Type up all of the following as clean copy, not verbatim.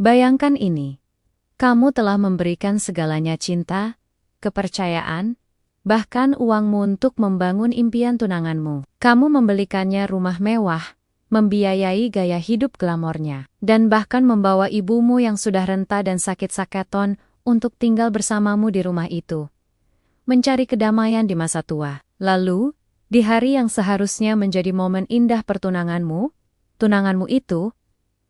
Bayangkan ini, kamu telah memberikan segalanya cinta, kepercayaan, bahkan uangmu untuk membangun impian tunanganmu. Kamu membelikannya rumah mewah, membiayai gaya hidup glamornya, dan bahkan membawa ibumu yang sudah renta dan sakit-sakitan untuk tinggal bersamamu di rumah itu. Mencari kedamaian di masa tua. Lalu, di hari yang seharusnya menjadi momen indah pertunanganmu, tunanganmu itu,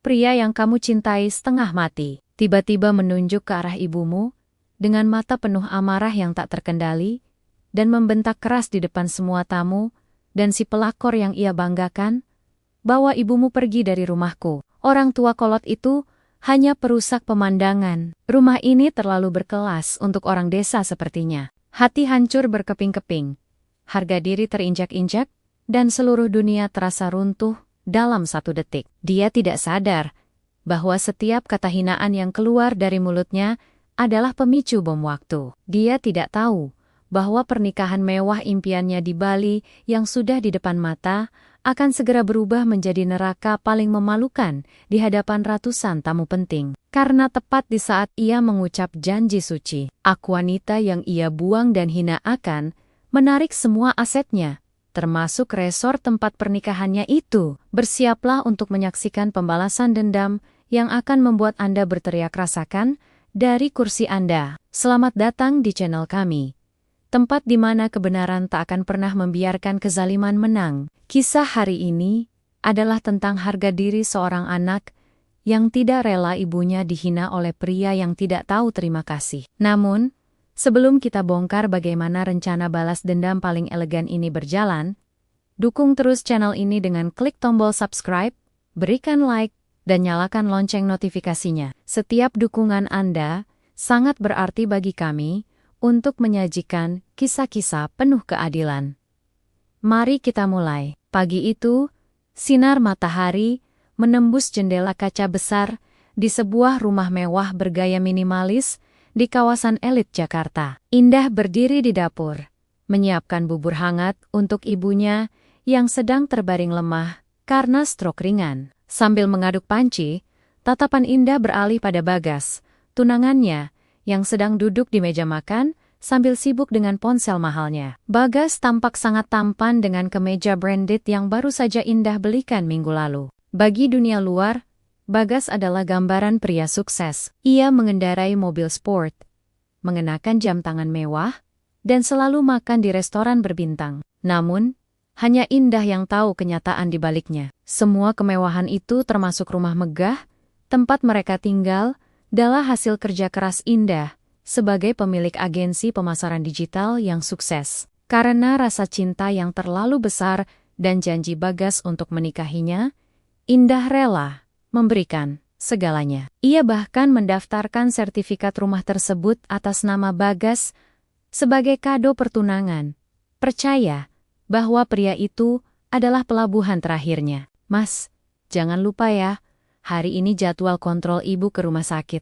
pria yang kamu cintai setengah mati, tiba-tiba menunjuk ke arah ibumu, dengan mata penuh amarah yang tak terkendali, dan membentak keras di depan semua tamu, dan si pelakor yang ia banggakan, "Bawa ibumu pergi dari rumahku." Orang tua kolot itu hanya perusak pemandangan. Rumah ini terlalu berkelas untuk orang desa sepertinya. Hati hancur berkeping-keping. Harga diri terinjak-injak, dan seluruh dunia terasa runtuh dalam 1 detik. Dia tidak sadar bahwa setiap kata hinaan yang keluar dari mulutnya adalah pemicu bom waktu. Dia tidak tahu bahwa pernikahan mewah impiannya di Bali yang sudah di depan mata akan segera berubah menjadi neraka paling memalukan di hadapan ratusan tamu penting. Karena tepat di saat ia mengucap janji suci, aku wanita yang ia buang dan hina akan menarik semua asetnya, termasuk resor tempat pernikahannya itu. Bersiaplah untuk menyaksikan pembalasan dendam yang akan membuat Anda berteriak rasakan dari kursi Anda. Selamat datang di channel kami, tempat di mana kebenaran tak akan pernah membiarkan kezaliman menang. Kisah hari ini adalah tentang harga diri seorang anak yang tidak rela ibunya dihina oleh pria yang tidak tahu terima kasih. Namun, sebelum kita bongkar bagaimana rencana balas dendam paling elegan ini berjalan, dukung terus channel ini dengan klik tombol subscribe, berikan like, dan nyalakan lonceng notifikasinya. Setiap dukungan Anda sangat berarti bagi kami untuk menyajikan kisah-kisah penuh keadilan. Mari kita mulai. Pagi itu, sinar matahari menembus jendela kaca besar di sebuah rumah mewah bergaya minimalis di kawasan elit Jakarta. Indah berdiri di dapur, menyiapkan bubur hangat untuk ibunya yang sedang terbaring lemah karena stroke ringan. Sambil mengaduk panci, tatapan Indah beralih pada Bagas, tunangannya, yang sedang duduk di meja makan sambil sibuk dengan ponsel mahalnya. Bagas tampak sangat tampan dengan kemeja branded yang baru saja Indah belikan minggu lalu. Bagi dunia luar, Bagas adalah gambaran pria sukses. Ia mengendarai mobil sport, mengenakan jam tangan mewah, dan selalu makan di restoran berbintang. Namun, hanya Indah yang tahu kenyataan di baliknya. Semua kemewahan itu termasuk rumah megah, tempat mereka tinggal, adalah hasil kerja keras Indah sebagai pemilik agensi pemasaran digital yang sukses. Karena rasa cinta yang terlalu besar dan janji Bagas untuk menikahinya, Indah rela memberikan segalanya. Ia bahkan mendaftarkan sertifikat rumah tersebut atas nama Bagas sebagai kado pertunangan. Percaya bahwa pria itu adalah pelabuhan terakhirnya. Mas, jangan lupa ya, hari ini jadwal kontrol ibu ke rumah sakit.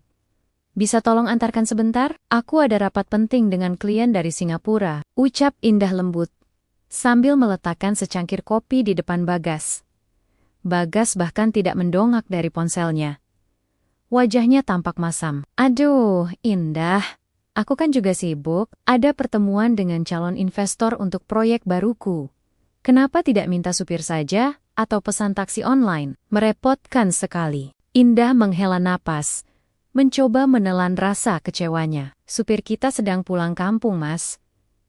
Bisa tolong antarkan sebentar? Aku ada rapat penting dengan klien dari Singapura, ucap Indah lembut, sambil meletakkan secangkir kopi di depan Bagas. Bagas bahkan tidak mendongak dari ponselnya. Wajahnya tampak masam. Aduh, Indah, aku kan juga sibuk, ada pertemuan dengan calon investor untuk proyek baruku. Kenapa tidak minta supir saja, atau pesan taksi online? Merepotkan sekali. Indah menghela napas, mencoba menelan rasa kecewanya. Supir kita sedang pulang kampung, Mas.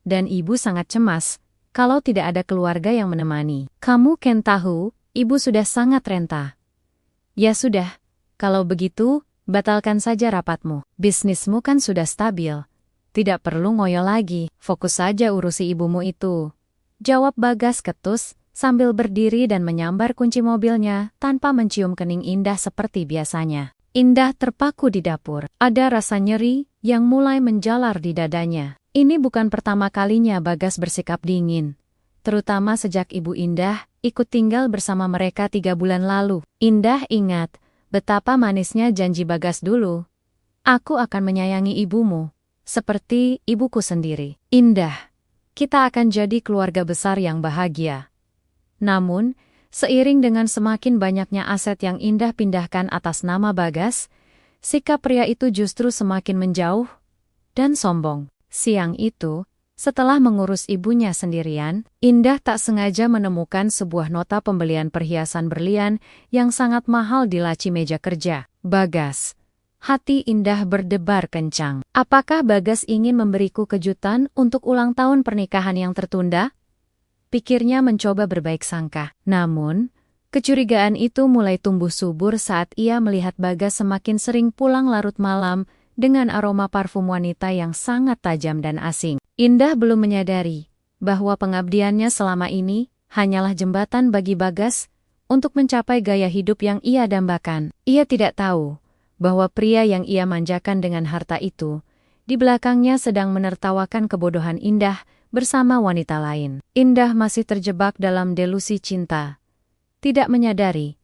Dan ibu sangat cemas kalau tidak ada keluarga yang menemani. Kamu kan tahu, ibu sudah sangat renta. Ya sudah, kalau begitu, batalkan saja rapatmu. Bisnismu kan sudah stabil. Tidak perlu ngoyo lagi, fokus saja urusi ibumu itu. Jawab Bagas ketus, sambil berdiri dan menyambar kunci mobilnya tanpa mencium kening Indah seperti biasanya. Indah terpaku di dapur. Ada rasa nyeri yang mulai menjalar di dadanya. Ini bukan pertama kalinya Bagas bersikap dingin, terutama sejak ibu Indah ikut tinggal bersama mereka 3 bulan lalu. Indah ingat betapa manisnya janji Bagas dulu. Aku akan menyayangi ibumu, seperti ibuku sendiri. Indah, kita akan jadi keluarga besar yang bahagia. Namun, seiring dengan semakin banyaknya aset yang Indah pindahkan atas nama Bagas, sikap pria itu justru semakin menjauh dan sombong. Siang itu, setelah mengurus ibunya sendirian, Indah tak sengaja menemukan sebuah nota pembelian perhiasan berlian yang sangat mahal di laci meja kerja Bagas. Hati Indah berdebar kencang. Apakah Bagas ingin memberiku kejutan untuk ulang tahun pernikahan yang tertunda? Pikirnya mencoba berbaik sangka. Namun, kecurigaan itu mulai tumbuh subur saat ia melihat Bagas semakin sering pulang larut malam dengan aroma parfum wanita yang sangat tajam dan asing. Indah belum menyadari bahwa pengabdiannya selama ini hanyalah jembatan bagi Bagas untuk mencapai gaya hidup yang ia dambakan. Ia tidak tahu bahwa pria yang ia manjakan dengan harta itu, di belakangnya sedang menertawakan kebodohan Indah bersama wanita lain. Indah masih terjebak dalam delusi cinta, tidak menyadari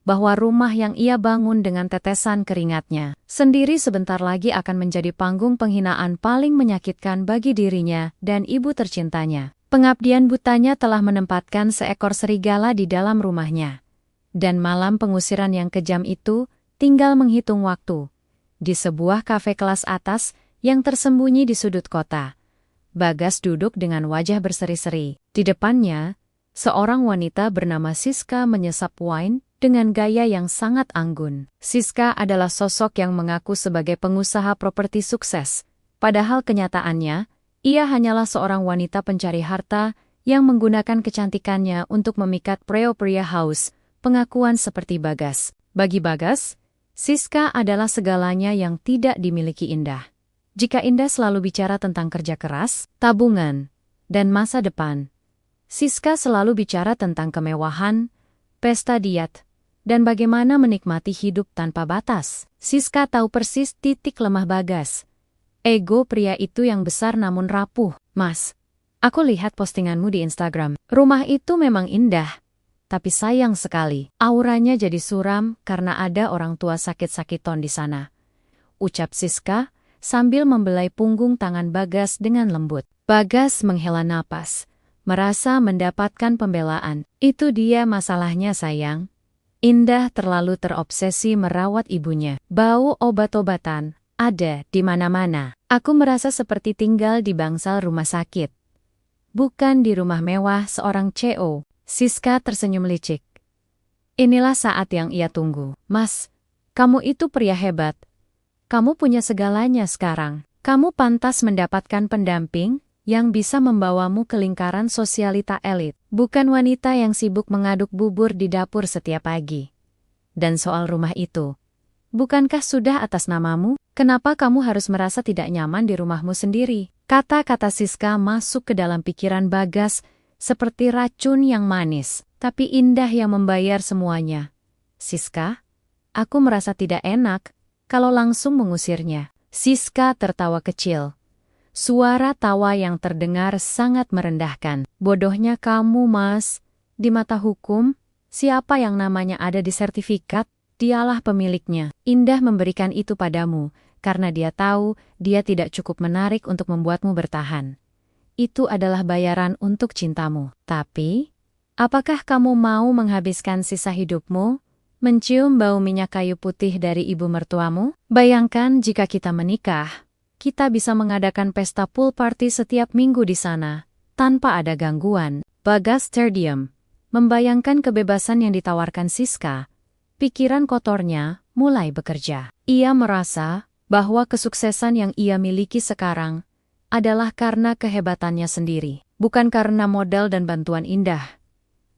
bahwa rumah yang ia bangun dengan tetesan keringatnya sendiri sebentar lagi akan menjadi panggung penghinaan paling menyakitkan bagi dirinya dan ibu tercintanya. Pengabdian butanya telah menempatkan seekor serigala di dalam rumahnya. Dan malam pengusiran yang kejam itu tinggal menghitung waktu. Di sebuah kafe kelas atas yang tersembunyi di sudut kota, Bagas duduk dengan wajah berseri-seri. Di depannya, seorang wanita bernama Siska menyesap wine dengan gaya yang sangat anggun. Siska adalah sosok yang mengaku sebagai pengusaha properti sukses. Padahal kenyataannya, ia hanyalah seorang wanita pencari harta yang menggunakan kecantikannya untuk memikat pria-pria haus pengakuan seperti Bagas. Bagi Bagas, Siska adalah segalanya yang tidak dimiliki Indah. Jika Indah selalu bicara tentang kerja keras, tabungan, dan masa depan, Siska selalu bicara tentang kemewahan, pesta diet, dan bagaimana menikmati hidup tanpa batas. Siska tahu persis titik lemah Bagas. Ego pria itu yang besar namun rapuh. Mas, aku lihat postinganmu di Instagram. Rumah itu memang indah. Tapi sayang sekali, auranya jadi suram karena ada orang tua sakit-sakiton di sana. Ucap Siska sambil membelai punggung tangan Bagas dengan lembut. Bagas menghela napas, merasa mendapatkan pembelaan. Itu dia masalahnya sayang. Indah terlalu terobsesi merawat ibunya. Bau obat-obatan ada di mana-mana. Aku merasa seperti tinggal di bangsal rumah sakit, bukan di rumah mewah seorang CEO. Siska tersenyum licik. Inilah saat yang ia tunggu. Mas, kamu itu pria hebat. Kamu punya segalanya sekarang. Kamu pantas mendapatkan pendamping yang bisa membawamu ke lingkaran sosialita elit. Bukan wanita yang sibuk mengaduk bubur di dapur setiap pagi. Dan soal rumah itu, bukankah sudah atas namamu? Kenapa kamu harus merasa tidak nyaman di rumahmu sendiri? Kata-kata Siska masuk ke dalam pikiran Bagas seperti racun yang manis, tapi Indah yang membayar semuanya. Siska, aku merasa tidak enak kalau langsung mengusirnya. Siska tertawa kecil. Suara tawa yang terdengar sangat merendahkan. Bodohnya kamu, Mas. Di mata hukum, siapa yang namanya ada di sertifikat, dialah pemiliknya. Indah memberikan itu padamu, karena dia tahu dia tidak cukup menarik untuk membuatmu bertahan. Itu adalah bayaran untuk cintamu. Tapi, apakah kamu mau menghabiskan sisa hidupmu mencium bau minyak kayu putih dari ibu mertuamu? Bayangkan jika kita menikah, kita bisa mengadakan pesta pool party setiap minggu di sana, tanpa ada gangguan. Bagas terdiam, membayangkan kebebasan yang ditawarkan Siska. Pikiran kotornya mulai bekerja. Ia merasa bahwa kesuksesan yang ia miliki sekarang adalah karena kehebatannya sendiri, bukan karena modal dan bantuan Indah.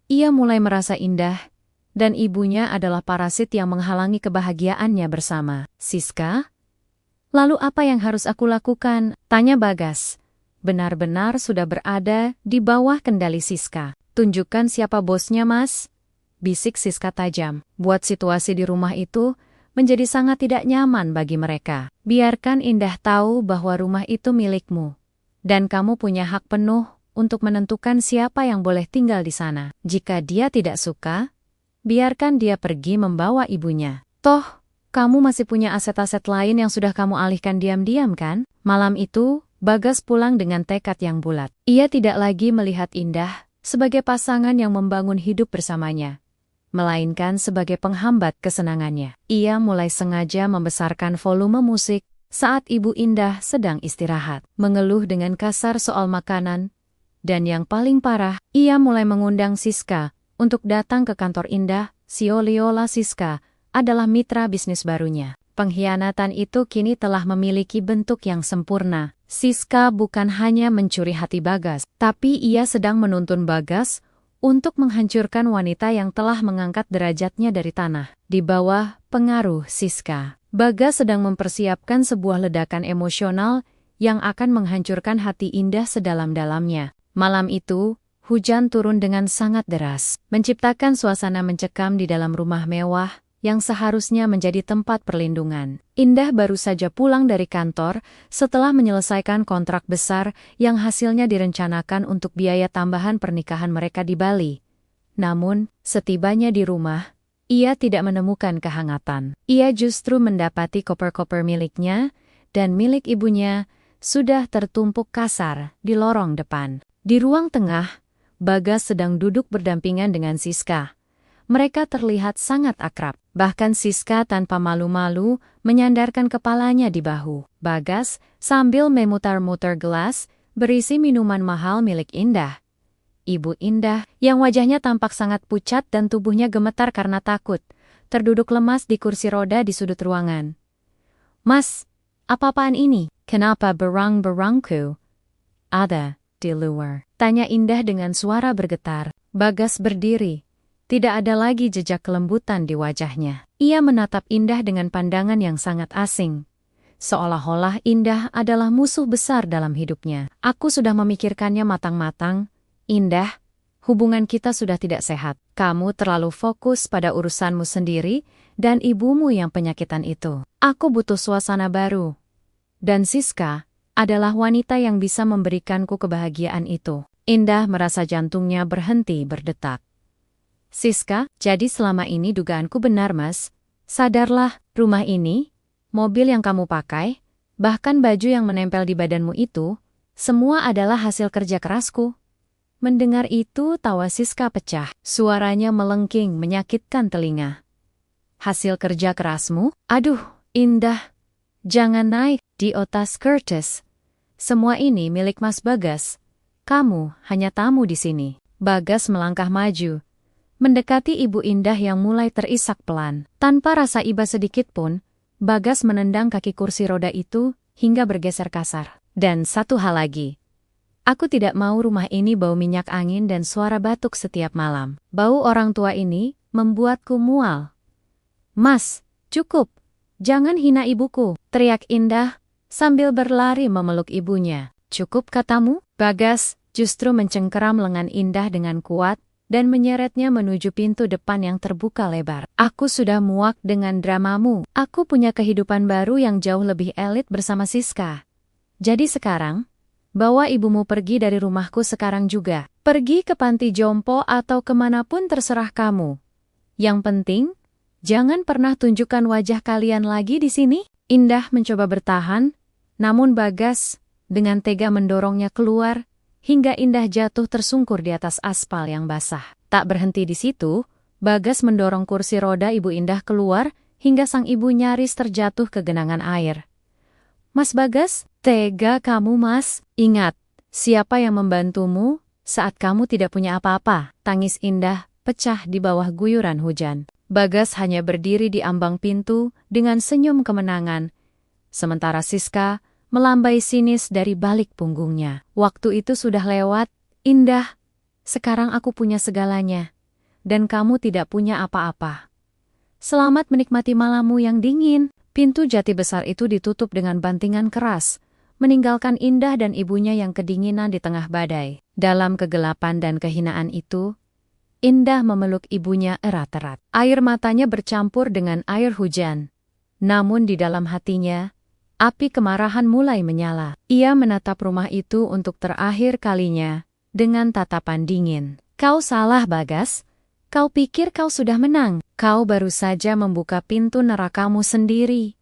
Ia mulai merasa Indah dan ibunya adalah parasit yang menghalangi kebahagiaannya bersama. Siska? Lalu apa yang harus aku lakukan? Tanya Bagas. Benar-benar sudah berada di bawah kendali Siska. Tunjukkan siapa bosnya, Mas. Bisik Siska tajam. Buat situasi di rumah itu menjadi sangat tidak nyaman bagi mereka. Biarkan Indah tahu bahwa rumah itu milikmu. Dan kamu punya hak penuh untuk menentukan siapa yang boleh tinggal di sana. Jika dia tidak suka, biarkan dia pergi membawa ibunya. Toh, kamu masih punya aset-aset lain yang sudah kamu alihkan diam-diam kan? Malam itu, Bagas pulang dengan tekad yang bulat. Ia tidak lagi melihat Indah sebagai pasangan yang membangun hidup bersamanya. melainkan sebagai penghambat kesenangannya. Ia mulai sengaja membesarkan volume musik saat Ibu Indah sedang istirahat, mengeluh dengan kasar soal makanan, dan yang paling parah, ia mulai mengundang Siska untuk datang ke kantor Indah. Sioliola Siska adalah mitra bisnis barunya. Pengkhianatan itu kini telah memiliki bentuk yang sempurna. Siska bukan hanya mencuri hati Bagas, tapi ia sedang menuntun Bagas untuk menghancurkan wanita yang telah mengangkat derajatnya dari tanah. Di bawah pengaruh Siska, Bagas sedang mempersiapkan sebuah ledakan emosional yang akan menghancurkan hati Indah sedalam-dalamnya. Malam itu, hujan turun dengan sangat deras, menciptakan suasana mencekam di dalam rumah mewah yang seharusnya menjadi tempat perlindungan. Indah baru saja pulang dari kantor setelah menyelesaikan kontrak besar yang hasilnya direncanakan untuk biaya tambahan pernikahan mereka di Bali. Namun, setibanya di rumah, ia tidak menemukan kehangatan. Ia justru mendapati koper-koper miliknya dan milik ibunya sudah tertumpuk kasar di lorong depan. Di ruang tengah, Bagas sedang duduk berdampingan dengan Siska. Mereka terlihat sangat akrab. Bahkan Siska tanpa malu-malu menyandarkan kepalanya di bahu Bagas sambil memutar-mutar gelas berisi minuman mahal milik Indah. Ibu Indah, yang wajahnya tampak sangat pucat dan tubuhnya gemetar karena takut, terduduk lemas di kursi roda di sudut ruangan. "Mas, apa-apaan ini? Kenapa barang-barangku ada di luar?" tanya Indah dengan suara bergetar. Bagas berdiri. Tidak ada lagi jejak kelembutan di wajahnya. Ia menatap Indah dengan pandangan yang sangat asing. Seolah-olah Indah adalah musuh besar dalam hidupnya. "Aku sudah memikirkannya matang-matang. Indah, hubungan kita sudah tidak sehat. Kamu terlalu fokus pada urusanmu sendiri dan ibumu yang penyakitan itu. Aku butuh suasana baru. Dan Siska adalah wanita yang bisa memberikanku kebahagiaan itu." Indah merasa jantungnya berhenti berdetak. "Siska, jadi selama ini dugaanku benar, Mas. Sadarlah, rumah ini, mobil yang kamu pakai, bahkan baju yang menempel di badanmu itu, semua adalah hasil kerja kerasku." Mendengar itu, tawa Siska pecah. Suaranya melengking menyakitkan telinga. "Hasil kerja kerasmu? Aduh, Indah, jangan naik di otas Curtis. Semua ini milik Mas Bagas. Kamu hanya tamu di sini." Bagas melangkah maju, mendekati Ibu Indah yang mulai terisak pelan. Tanpa rasa iba sedikit pun, Bagas menendang kaki kursi roda itu hingga bergeser kasar. "Dan satu hal lagi. Aku tidak mau rumah ini bau minyak angin dan suara batuk setiap malam. Bau orang tua ini membuatku mual." "Mas, cukup. Jangan hina ibuku," teriak Indah sambil berlari memeluk ibunya. "Cukup katamu?" Bagas justru mencengkeram lengan Indah dengan kuat dan menyeretnya menuju pintu depan yang terbuka lebar. "Aku sudah muak dengan dramamu. Aku punya kehidupan baru yang jauh lebih elit bersama Siska. Jadi sekarang, bawa ibumu pergi dari rumahku sekarang juga. Pergi ke panti jompo atau kemanapun terserah kamu. Yang penting, jangan pernah tunjukkan wajah kalian lagi di sini." Indah mencoba bertahan, namun Bagas dengan tega mendorongnya keluar, hingga Indah jatuh tersungkur di atas aspal yang basah. Tak berhenti di situ, Bagas mendorong kursi roda Ibu Indah keluar, hingga sang ibu nyaris terjatuh ke genangan air. "Mas Bagas, tega kamu, Mas. Ingat, siapa yang membantumu saat kamu tidak punya apa-apa?" Tangis Indah pecah di bawah guyuran hujan. Bagas hanya berdiri di ambang pintu dengan senyum kemenangan, sementara Siska melambai sinis dari balik punggungnya. "Waktu itu sudah lewat, Indah. Sekarang aku punya segalanya, dan kamu tidak punya apa-apa. Selamat menikmati malammu yang dingin." Pintu jati besar itu ditutup dengan bantingan keras, meninggalkan Indah dan ibunya yang kedinginan di tengah badai. Dalam kegelapan dan kehinaan itu, Indah memeluk ibunya erat-erat. Air matanya bercampur dengan air hujan. Namun di dalam hatinya, api kemarahan mulai menyala. Ia menatap rumah itu untuk terakhir kalinya dengan tatapan dingin. "Kau salah, Bagas. Kau pikir kau sudah menang. Kau baru saja membuka pintu nerakamu sendiri,"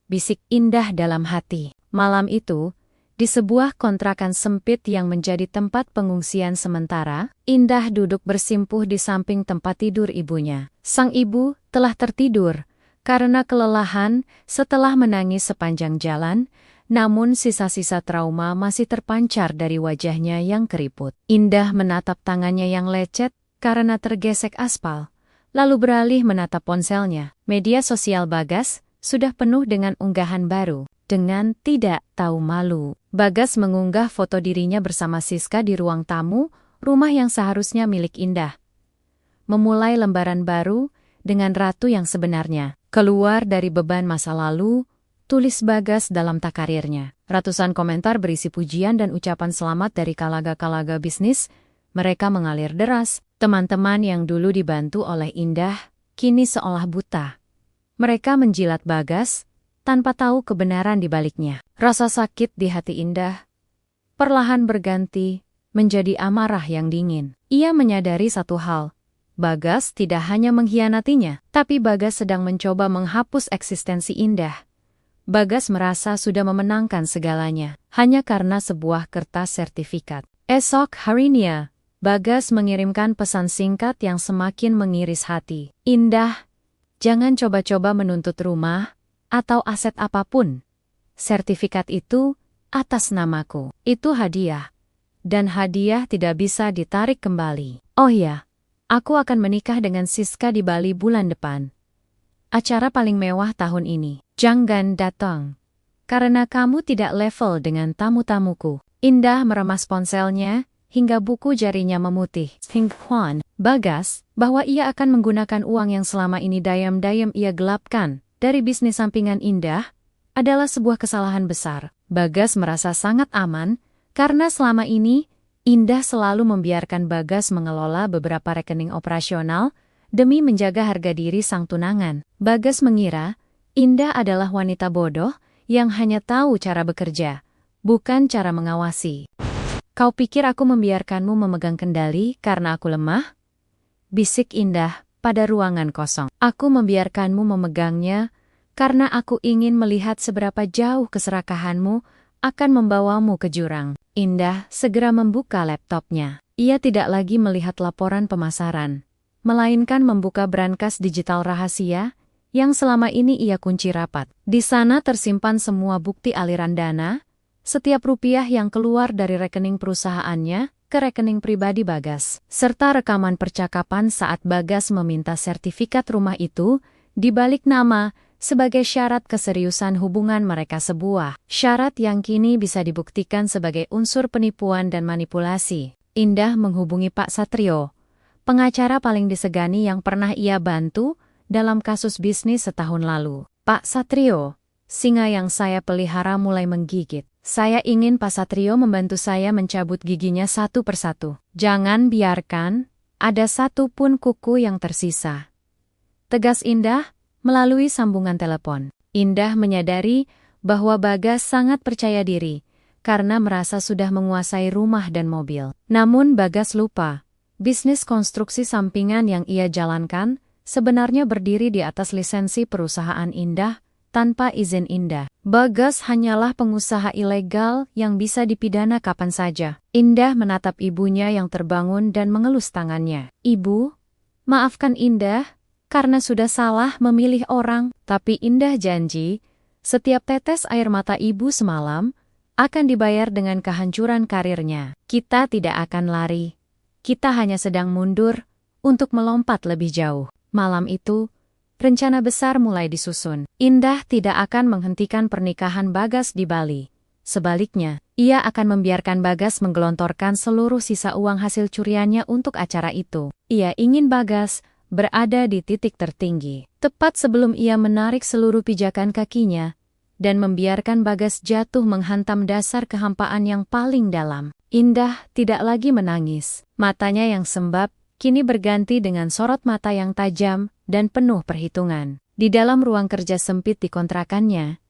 bisik Indah dalam hati. Malam itu, Di sebuah kontrakan sempit yang menjadi tempat pengungsian sementara, Indah duduk bersimpuh di samping tempat tidur ibunya. Sang ibu telah tertidur karena kelelahan setelah menangis sepanjang jalan, namun sisa-sisa trauma masih terpancar dari wajahnya yang keriput. Indah menatap tangannya yang lecet karena tergesek aspal, lalu beralih menatap ponselnya. Media sosial Bagas sudah penuh dengan unggahan baru. Dengan tidak tahu malu, Bagas mengunggah foto dirinya bersama Siska di ruang tamu, rumah yang seharusnya milik Indah. Memulai lembaran baru dengan ratu yang sebenarnya. Keluar dari beban masa lalu, tulis Bagas dalam takarirnya. Ratusan komentar berisi pujian dan ucapan selamat dari kalaga-kalaga bisnis. Mereka mengalir deras. Teman-teman yang dulu dibantu oleh Indah, kini seolah buta. Mereka menjilat Bagas tanpa tahu kebenaran di baliknya. Rasa sakit di hati Indah perlahan berganti menjadi amarah yang dingin. Ia menyadari satu hal. Bagas tidak hanya mengkhianatinya, tapi Bagas sedang mencoba menghapus eksistensi Indah. Bagas merasa sudah memenangkan segalanya, hanya karena sebuah kertas sertifikat. Esok harinya, Bagas mengirimkan pesan singkat yang semakin mengiris hati. Indah, jangan coba-coba menuntut rumah atau aset apapun. Sertifikat itu atas namaku. Itu hadiah. Dan hadiah tidak bisa ditarik kembali. Oh ya, aku akan menikah dengan Siska di Bali bulan depan. Acara paling mewah tahun ini. Jangan datang. Karena kamu tidak level dengan tamu-tamuku. Indah meremas ponselnya hingga buku jarinya memutih. Hingkuan, Bagas, bahwa ia akan menggunakan uang yang selama ini dayam-dayam ia gelapkan dari bisnis sampingan Indah, adalah sebuah kesalahan besar. Bagas merasa sangat aman, karena selama ini, Indah selalu membiarkan Bagas mengelola beberapa rekening operasional, demi menjaga harga diri sang tunangan. Bagas mengira, Indah adalah wanita bodoh, yang hanya tahu cara bekerja, bukan cara mengawasi. Kau pikir aku membiarkanmu memegang kendali karena aku lemah? Bisik Indah pada ruangan kosong. Aku membiarkanmu memegangnya karena aku ingin melihat seberapa jauh keserakahanmu akan membawamu ke jurang. Indah segera membuka laptopnya. Ia tidak lagi melihat laporan pemasaran, melainkan membuka brankas digital rahasia yang selama ini ia kunci rapat. Di sana tersimpan semua bukti aliran dana, setiap rupiah yang keluar dari rekening perusahaannya ke rekening pribadi Bagas, serta rekaman percakapan saat Bagas meminta sertifikat rumah itu di balik nama sebagai syarat keseriusan hubungan mereka, sebuah syarat yang kini bisa dibuktikan sebagai unsur penipuan dan manipulasi. Indah menghubungi Pak Satrio, pengacara paling disegani yang pernah ia bantu dalam kasus bisnis setahun lalu. Pak Satrio, singa yang saya pelihara mulai menggigit. Saya ingin Pak Satrio membantu saya mencabut giginya satu persatu. Jangan biarkan ada satu pun kuku yang tersisa. Tegas Indah melalui sambungan telepon. Indah menyadari bahwa Bagas sangat percaya diri karena merasa sudah menguasai rumah dan mobil. Namun Bagas lupa, bisnis konstruksi sampingan yang ia jalankan sebenarnya berdiri di atas lisensi perusahaan Indah tanpa izin Indah. Bagas hanyalah pengusaha ilegal yang bisa dipidana kapan saja. Indah menatap ibunya yang terbangun dan mengelus tangannya. Ibu, maafkan Indah karena sudah salah memilih orang. Tapi Indah janji, setiap tetes air mata ibu semalam akan dibayar dengan kehancuran karirnya. Kita tidak akan lari. Kita hanya sedang mundur untuk melompat lebih jauh. Malam itu, rencana besar mulai disusun. Indah tidak akan menghentikan pernikahan Bagas di Bali. Sebaliknya, ia akan membiarkan Bagas menggelontorkan seluruh sisa uang hasil curiannya untuk acara itu. Ia ingin Bagas berada di titik tertinggi, tepat sebelum ia menarik seluruh pijakan kakinya, dan membiarkan Bagas jatuh menghantam dasar kehampaan yang paling dalam. Indah tidak lagi menangis. Matanya yang sembab kini berganti dengan sorot mata yang tajam dan penuh perhitungan. Di dalam ruang kerja sempit di kontrakannya,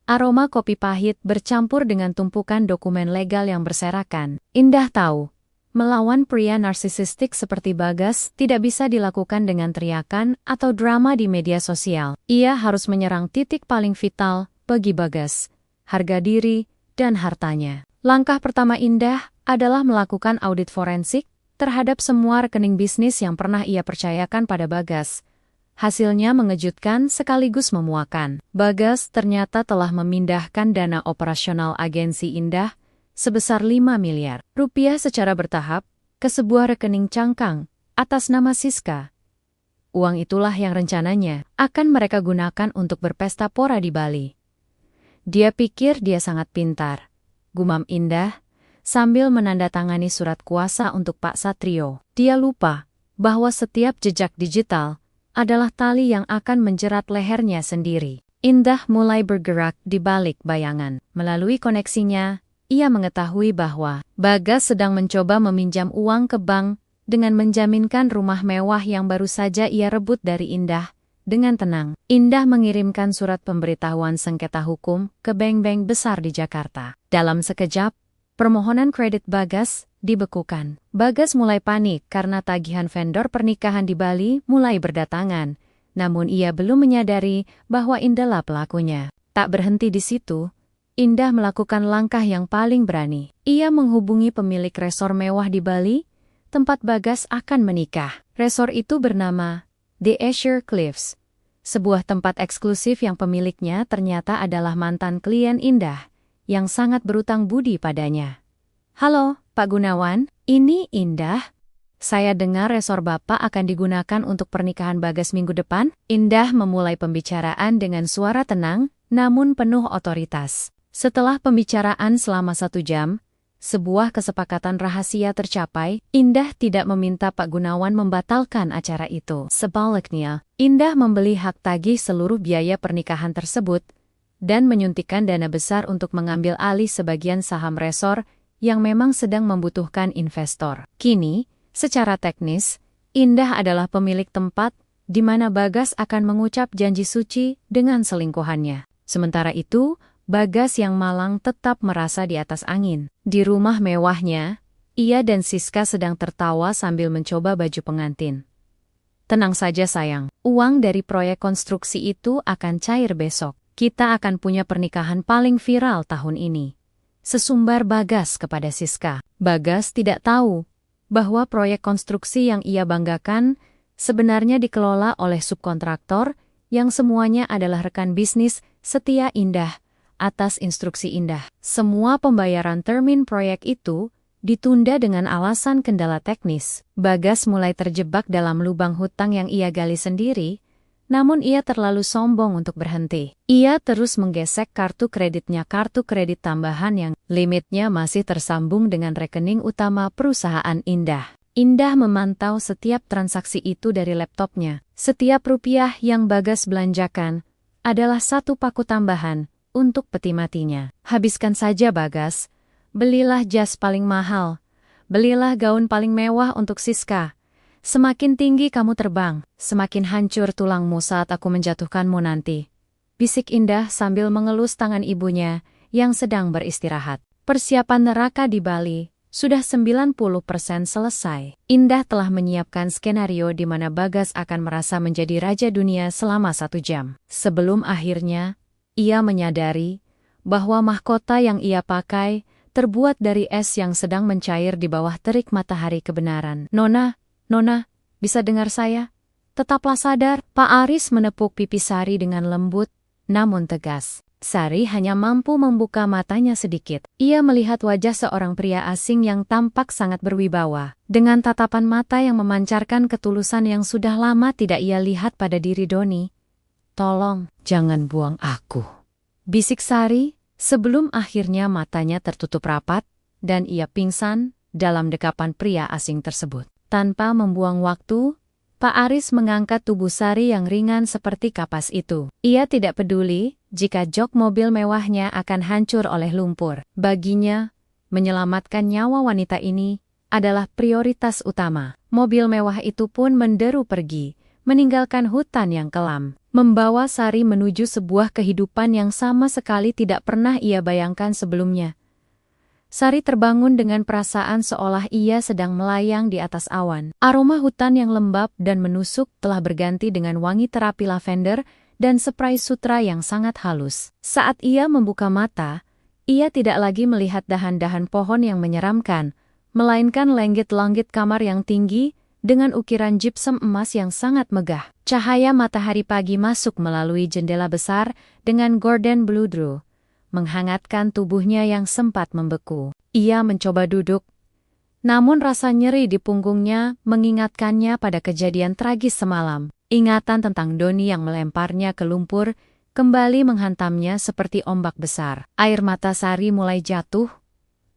aroma kopi pahit bercampur dengan tumpukan dokumen legal yang berserakan. Indah tahu, melawan pria narsisistik seperti Bagas tidak bisa dilakukan dengan teriakan atau drama di media sosial. Ia harus menyerang titik paling vital bagi Bagas, harga diri dan hartanya. Langkah pertama Indah adalah melakukan audit forensik terhadap semua rekening bisnis yang pernah ia percayakan pada Bagas. Hasilnya mengejutkan sekaligus memuakan. Bagas ternyata telah memindahkan dana operasional agensi Indah sebesar 5 miliar rupiah secara bertahap ke sebuah rekening cangkang atas nama Siska. Uang itulah yang rencananya akan mereka gunakan untuk berpesta pora di Bali. Dia pikir dia sangat pintar, gumam Indah, sambil menandatangani surat kuasa untuk Pak Satrio. Dia lupa bahwa setiap jejak digital adalah tali yang akan menjerat lehernya sendiri. Indah mulai bergerak di balik bayangan. Melalui koneksinya, ia mengetahui bahwa Bagas sedang mencoba meminjam uang ke bank dengan menjaminkan rumah mewah yang baru saja ia rebut dari Indah. Dengan tenang, Indah mengirimkan surat pemberitahuan sengketa hukum ke bank-bank besar di Jakarta. Dalam sekejap, permohonan kredit Bagas dibekukan. Bagas mulai panik karena tagihan vendor pernikahan di Bali mulai berdatangan. Namun ia belum menyadari bahwa Indahlah pelakunya. Tak berhenti di situ, Indah melakukan langkah yang paling berani. Ia menghubungi pemilik resor mewah di Bali, tempat Bagas akan menikah. Resor itu bernama The Azure Cliffs, sebuah tempat eksklusif yang pemiliknya ternyata adalah mantan klien Indah yang sangat berutang budi padanya. Halo, Pak Gunawan, ini Indah. Saya dengar resor Bapak akan digunakan untuk pernikahan Bagas minggu depan. Indah memulai pembicaraan dengan suara tenang, namun penuh otoritas. Setelah pembicaraan selama 1 jam, sebuah kesepakatan rahasia tercapai. Indah tidak meminta Pak Gunawan membatalkan acara itu. Sebaliknya, Indah membeli hak tagih seluruh biaya pernikahan tersebut dan menyuntikkan dana besar untuk mengambil alih sebagian saham resor yang memang sedang membutuhkan investor. Kini, secara teknis, Indah adalah pemilik tempat di mana Bagas akan mengucap janji suci dengan selingkuhannya. Sementara itu, Bagas yang malang tetap merasa di atas angin. Di rumah mewahnya, ia dan Siska sedang tertawa sambil mencoba baju pengantin. Tenang saja sayang, uang dari proyek konstruksi itu akan cair besok. Kita akan punya pernikahan paling viral tahun ini. Sesumbar Bagas kepada Siska. Bagas tidak tahu bahwa proyek konstruksi yang ia banggakan sebenarnya dikelola oleh subkontraktor yang semuanya adalah rekan bisnis setia Indah atas instruksi Indah. Semua pembayaran termin proyek itu ditunda dengan alasan kendala teknis. Bagas mulai terjebak dalam lubang hutang yang ia gali sendiri, namun ia terlalu sombong untuk berhenti. Ia terus menggesek kartu kreditnya, kartu kredit tambahan yang limitnya masih tersambung dengan rekening utama perusahaan Indah. Indah memantau setiap transaksi itu dari laptopnya. Setiap rupiah yang Bagas belanjakan adalah satu paku tambahan untuk peti matinya. Habiskan saja Bagas, belilah jas paling mahal, belilah gaun paling mewah untuk Siska. Semakin tinggi kamu terbang, semakin hancur tulangmu saat aku menjatuhkanmu nanti. Bisik Indah sambil mengelus tangan ibunya yang sedang beristirahat. Persiapan neraka di Bali sudah 90% selesai. Indah telah menyiapkan skenario di mana Bagas akan merasa menjadi raja dunia selama 1 jam. Sebelum akhirnya, ia menyadari bahwa mahkota yang ia pakai terbuat dari es yang sedang mencair di bawah terik matahari kebenaran. Nona, bisa dengar saya? Tetaplah sadar. Pak Aris menepuk pipi Sari dengan lembut, namun tegas. Sari hanya mampu membuka matanya sedikit. Ia melihat wajah seorang pria asing yang tampak sangat berwibawa, dengan tatapan mata yang memancarkan ketulusan yang sudah lama tidak ia lihat pada diri Doni. Tolong, jangan buang aku, bisik Sari, sebelum akhirnya matanya tertutup rapat, dan ia pingsan dalam dekapan pria asing tersebut. Tanpa membuang waktu, Pak Aris mengangkat tubuh Sari yang ringan seperti kapas itu. Ia tidak peduli jika jok mobil mewahnya akan hancur oleh lumpur. Baginya, menyelamatkan nyawa wanita ini adalah prioritas utama. Mobil mewah itu pun menderu pergi, meninggalkan hutan yang kelam, membawa Sari menuju sebuah kehidupan yang sama sekali tidak pernah ia bayangkan sebelumnya. Sari terbangun dengan perasaan seolah ia sedang melayang di atas awan. Aroma hutan yang lembab dan menusuk telah berganti dengan wangi terapi lavender dan spray sutra yang sangat halus. Saat ia membuka mata, Ia tidak lagi melihat dahan-dahan pohon yang menyeramkan, melainkan langit-langit kamar yang tinggi dengan ukiran gypsum emas yang sangat megah. Cahaya matahari pagi masuk melalui jendela besar dengan gorden bludru, menghangatkan tubuhnya yang sempat membeku. Ia mencoba duduk, namun rasa nyeri di punggungnya mengingatkannya pada kejadian tragis semalam. Ingatan tentang Doni yang melemparnya ke lumpur kembali menghantamnya seperti ombak besar. Air mata Sari mulai jatuh,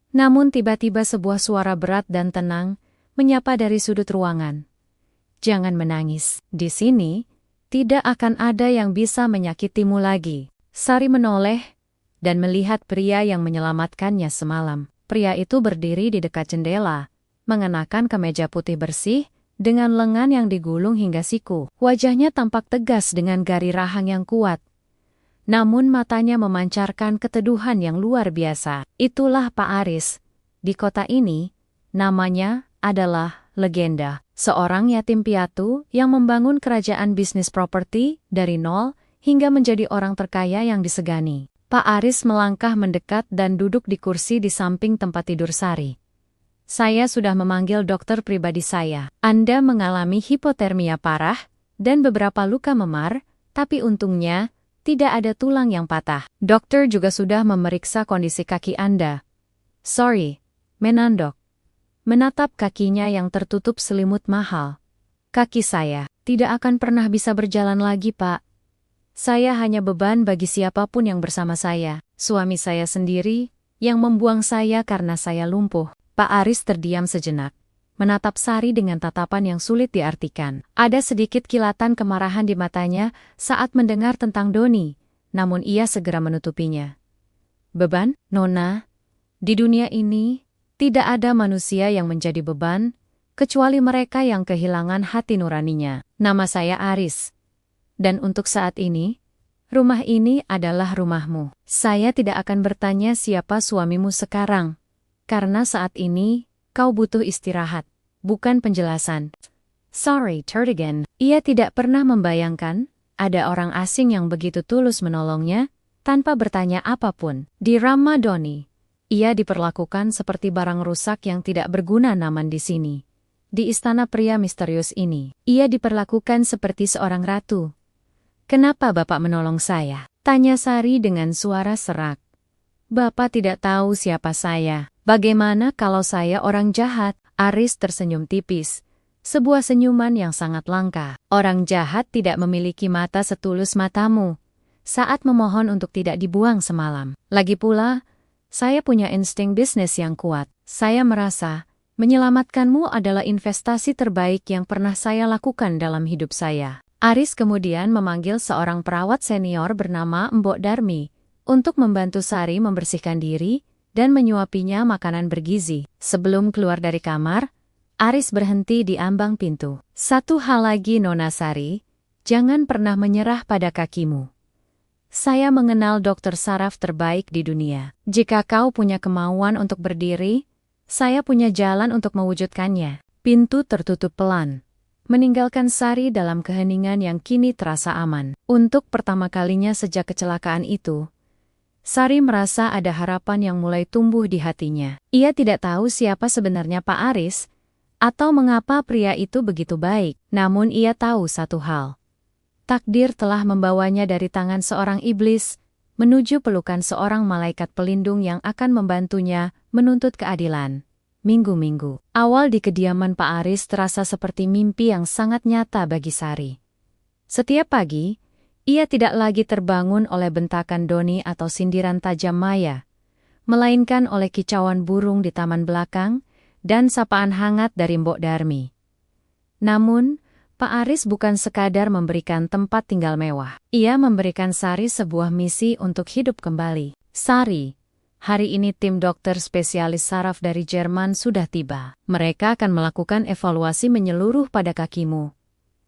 namun tiba-tiba sebuah suara berat dan tenang menyapa dari sudut ruangan. Jangan menangis. Di sini, tidak akan ada yang bisa menyakitimu lagi. Sari menoleh dan melihat pria yang menyelamatkannya semalam. Pria itu berdiri di dekat jendela, mengenakan kemeja putih bersih, dengan lengan yang digulung hingga siku. Wajahnya tampak tegas dengan garis rahang yang kuat. Namun matanya memancarkan keteduhan yang luar biasa. Itulah Pak Aris. Di kota ini, namanya adalah legenda. Seorang yatim piatu yang membangun kerajaan bisnis properti dari nol hingga menjadi orang terkaya yang disegani. Pak Aris melangkah mendekat dan duduk di kursi di samping tempat tidur Sari. Saya sudah memanggil dokter pribadi saya. Anda mengalami hipotermia parah dan beberapa luka memar, tapi untungnya tidak ada tulang yang patah. Dokter juga sudah memeriksa kondisi kaki Anda. Sorry, menandok. Menatap kakinya yang tertutup selimut mahal. Kaki saya tidak akan pernah bisa berjalan lagi, Pak. Saya hanya beban bagi siapapun yang bersama saya. Suami saya sendiri yang membuang saya karena saya lumpuh. Pak Aris terdiam sejenak, menatap Sari dengan tatapan yang sulit diartikan. Ada sedikit kilatan kemarahan di matanya saat mendengar tentang Doni, namun ia segera menutupinya. Beban, Nona? Di dunia ini, tidak ada manusia yang menjadi beban, kecuali mereka yang kehilangan hati nuraninya. Nama saya Aris. Dan untuk saat ini, rumah ini adalah rumahmu. Saya tidak akan bertanya siapa suamimu sekarang, karena saat ini, kau butuh istirahat, bukan penjelasan. Sorry, Tertigan. Ia tidak pernah membayangkan, ada orang asing yang begitu tulus menolongnya, tanpa bertanya apapun. Di Ramadoni, ia diperlakukan seperti barang rusak yang tidak berguna naman di sini. Di istana pria misterius ini, ia diperlakukan seperti seorang ratu. Kenapa Bapak menolong saya? Tanya Sari dengan suara serak. Bapak tidak tahu siapa saya. Bagaimana kalau saya orang jahat? Aris tersenyum tipis. Sebuah senyuman yang sangat langka. Orang jahat tidak memiliki mata setulus matamu saat memohon untuk tidak dibuang semalam. Lagi pula, saya punya insting bisnis yang kuat. Saya merasa, menyelamatkanmu adalah investasi terbaik yang pernah saya lakukan dalam hidup saya. Aris kemudian memanggil seorang perawat senior bernama Mbok Darmi untuk membantu Sari membersihkan diri dan menyuapinya makanan bergizi. Sebelum keluar dari kamar, Aris berhenti di ambang pintu. Satu hal lagi Nona Sari, jangan pernah menyerah pada kakimu. Saya mengenal dokter saraf terbaik di dunia. Jika kau punya kemauan untuk berdiri, saya punya jalan untuk mewujudkannya. Pintu tertutup pelan, meninggalkan Sari dalam keheningan yang kini terasa aman. Untuk pertama kalinya sejak kecelakaan itu, Sari merasa ada harapan yang mulai tumbuh di hatinya. Ia tidak tahu siapa sebenarnya Pak Aris, atau mengapa pria itu begitu baik. Namun ia tahu satu hal. Takdir telah membawanya dari tangan seorang iblis, menuju pelukan seorang malaikat pelindung yang akan membantunya menuntut keadilan. Minggu-minggu awal di kediaman Pak Aris terasa seperti mimpi yang sangat nyata bagi Sari. Setiap pagi, ia tidak lagi terbangun oleh bentakan Doni atau sindiran tajam Maya, melainkan oleh kicauan burung di taman belakang dan sapaan hangat dari Mbok Darmi. Namun, Pak Aris bukan sekadar memberikan tempat tinggal mewah. Ia memberikan Sari sebuah misi untuk hidup kembali. Sari, hari ini tim dokter spesialis saraf dari Jerman sudah tiba. Mereka akan melakukan evaluasi menyeluruh pada kakimu,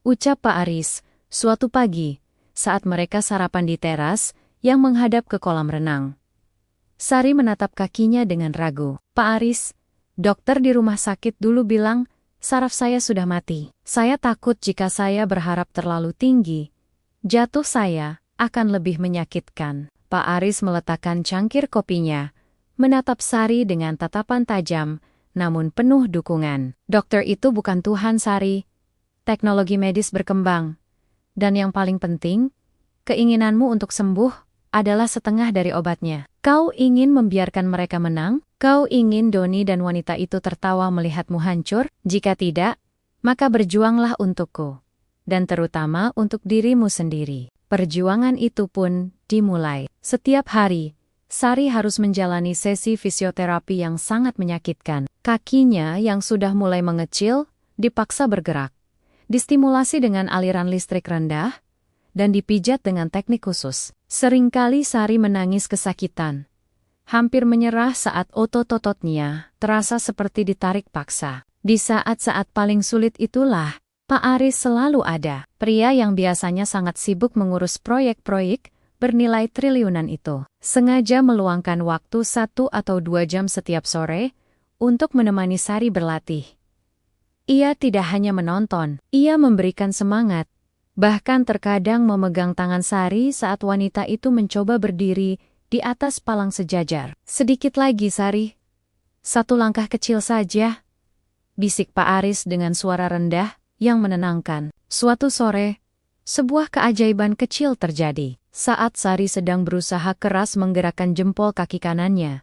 ucap Pak Aris, suatu pagi, saat mereka sarapan di teras yang menghadap ke kolam renang. Sari menatap kakinya dengan ragu. Pak Aris, dokter di rumah sakit dulu bilang, saraf saya sudah mati. Saya takut jika saya berharap terlalu tinggi, jatuh saya akan lebih menyakitkan. Pak Aris meletakkan cangkir kopinya menatap Sari dengan tatapan tajam, namun penuh dukungan. Dokter itu bukan Tuhan, Sari. Teknologi medis berkembang. Dan yang paling penting, keinginanmu untuk sembuh adalah setengah dari obatnya. Kau ingin membiarkan mereka menang? Kau ingin Doni dan wanita itu tertawa melihatmu hancur? Jika tidak, maka berjuanglah untukku. Dan terutama untuk dirimu sendiri. Perjuangan itu pun dimulai. Setiap hari, Sari harus menjalani sesi fisioterapi yang sangat menyakitkan. Kakinya yang sudah mulai mengecil, dipaksa bergerak. Distimulasi dengan aliran listrik rendah, dan dipijat dengan teknik khusus. Seringkali Sari menangis kesakitan. Hampir menyerah saat otot-ototnya terasa seperti ditarik paksa. Di saat-saat paling sulit itulah, Pak Aris selalu ada. Pria yang biasanya sangat sibuk mengurus proyek-proyek bernilai triliunan itu. Sengaja meluangkan waktu 1 atau 2 jam setiap sore untuk menemani Sari berlatih. Ia tidak hanya menonton, ia memberikan semangat. Bahkan terkadang memegang tangan Sari saat wanita itu mencoba berdiri di atas palang sejajar. Sedikit lagi, Sari. 1 langkah kecil saja, bisik Pak Aris dengan suara rendah yang menenangkan. Suatu sore, sebuah keajaiban kecil terjadi. Saat Sari sedang berusaha keras menggerakkan jempol kaki kanannya,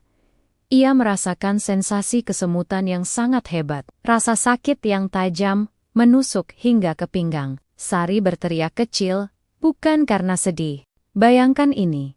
ia merasakan sensasi kesemutan yang sangat hebat. Rasa sakit yang tajam menusuk hingga ke pinggang. Sari berteriak kecil, bukan karena sedih. Bayangkan ini.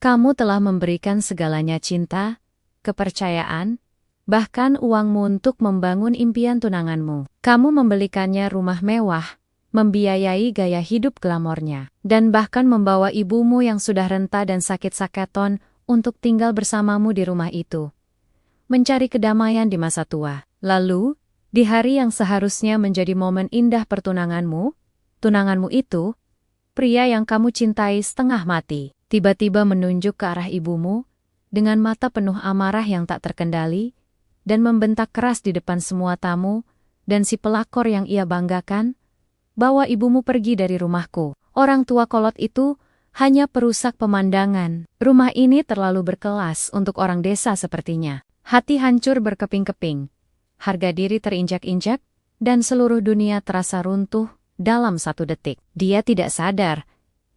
Kamu telah memberikan segalanya, cinta, kepercayaan, bahkan uangmu untuk membangun impian tunanganmu. Kamu membelikannya rumah mewah, membiayai gaya hidup glamornya, dan bahkan membawa ibumu yang sudah renta dan sakit-saketon untuk tinggal bersamamu di rumah itu. Mencari kedamaian di masa tua. Lalu, di hari yang seharusnya menjadi momen indah pertunanganmu, tunanganmu itu, pria yang kamu cintai setengah mati, tiba-tiba menunjuk ke arah ibumu, dengan mata penuh amarah yang tak terkendali, dan membentak keras di depan semua tamu, dan si pelakor yang ia banggakan, bawa ibumu pergi dari rumahku. Orang tua kolot itu hanya perusak pemandangan. Rumah ini terlalu berkelas untuk orang desa sepertinya. Hati hancur berkeping-keping. Harga diri terinjak-injak, dan seluruh dunia terasa runtuh dalam 1 detik. Dia tidak sadar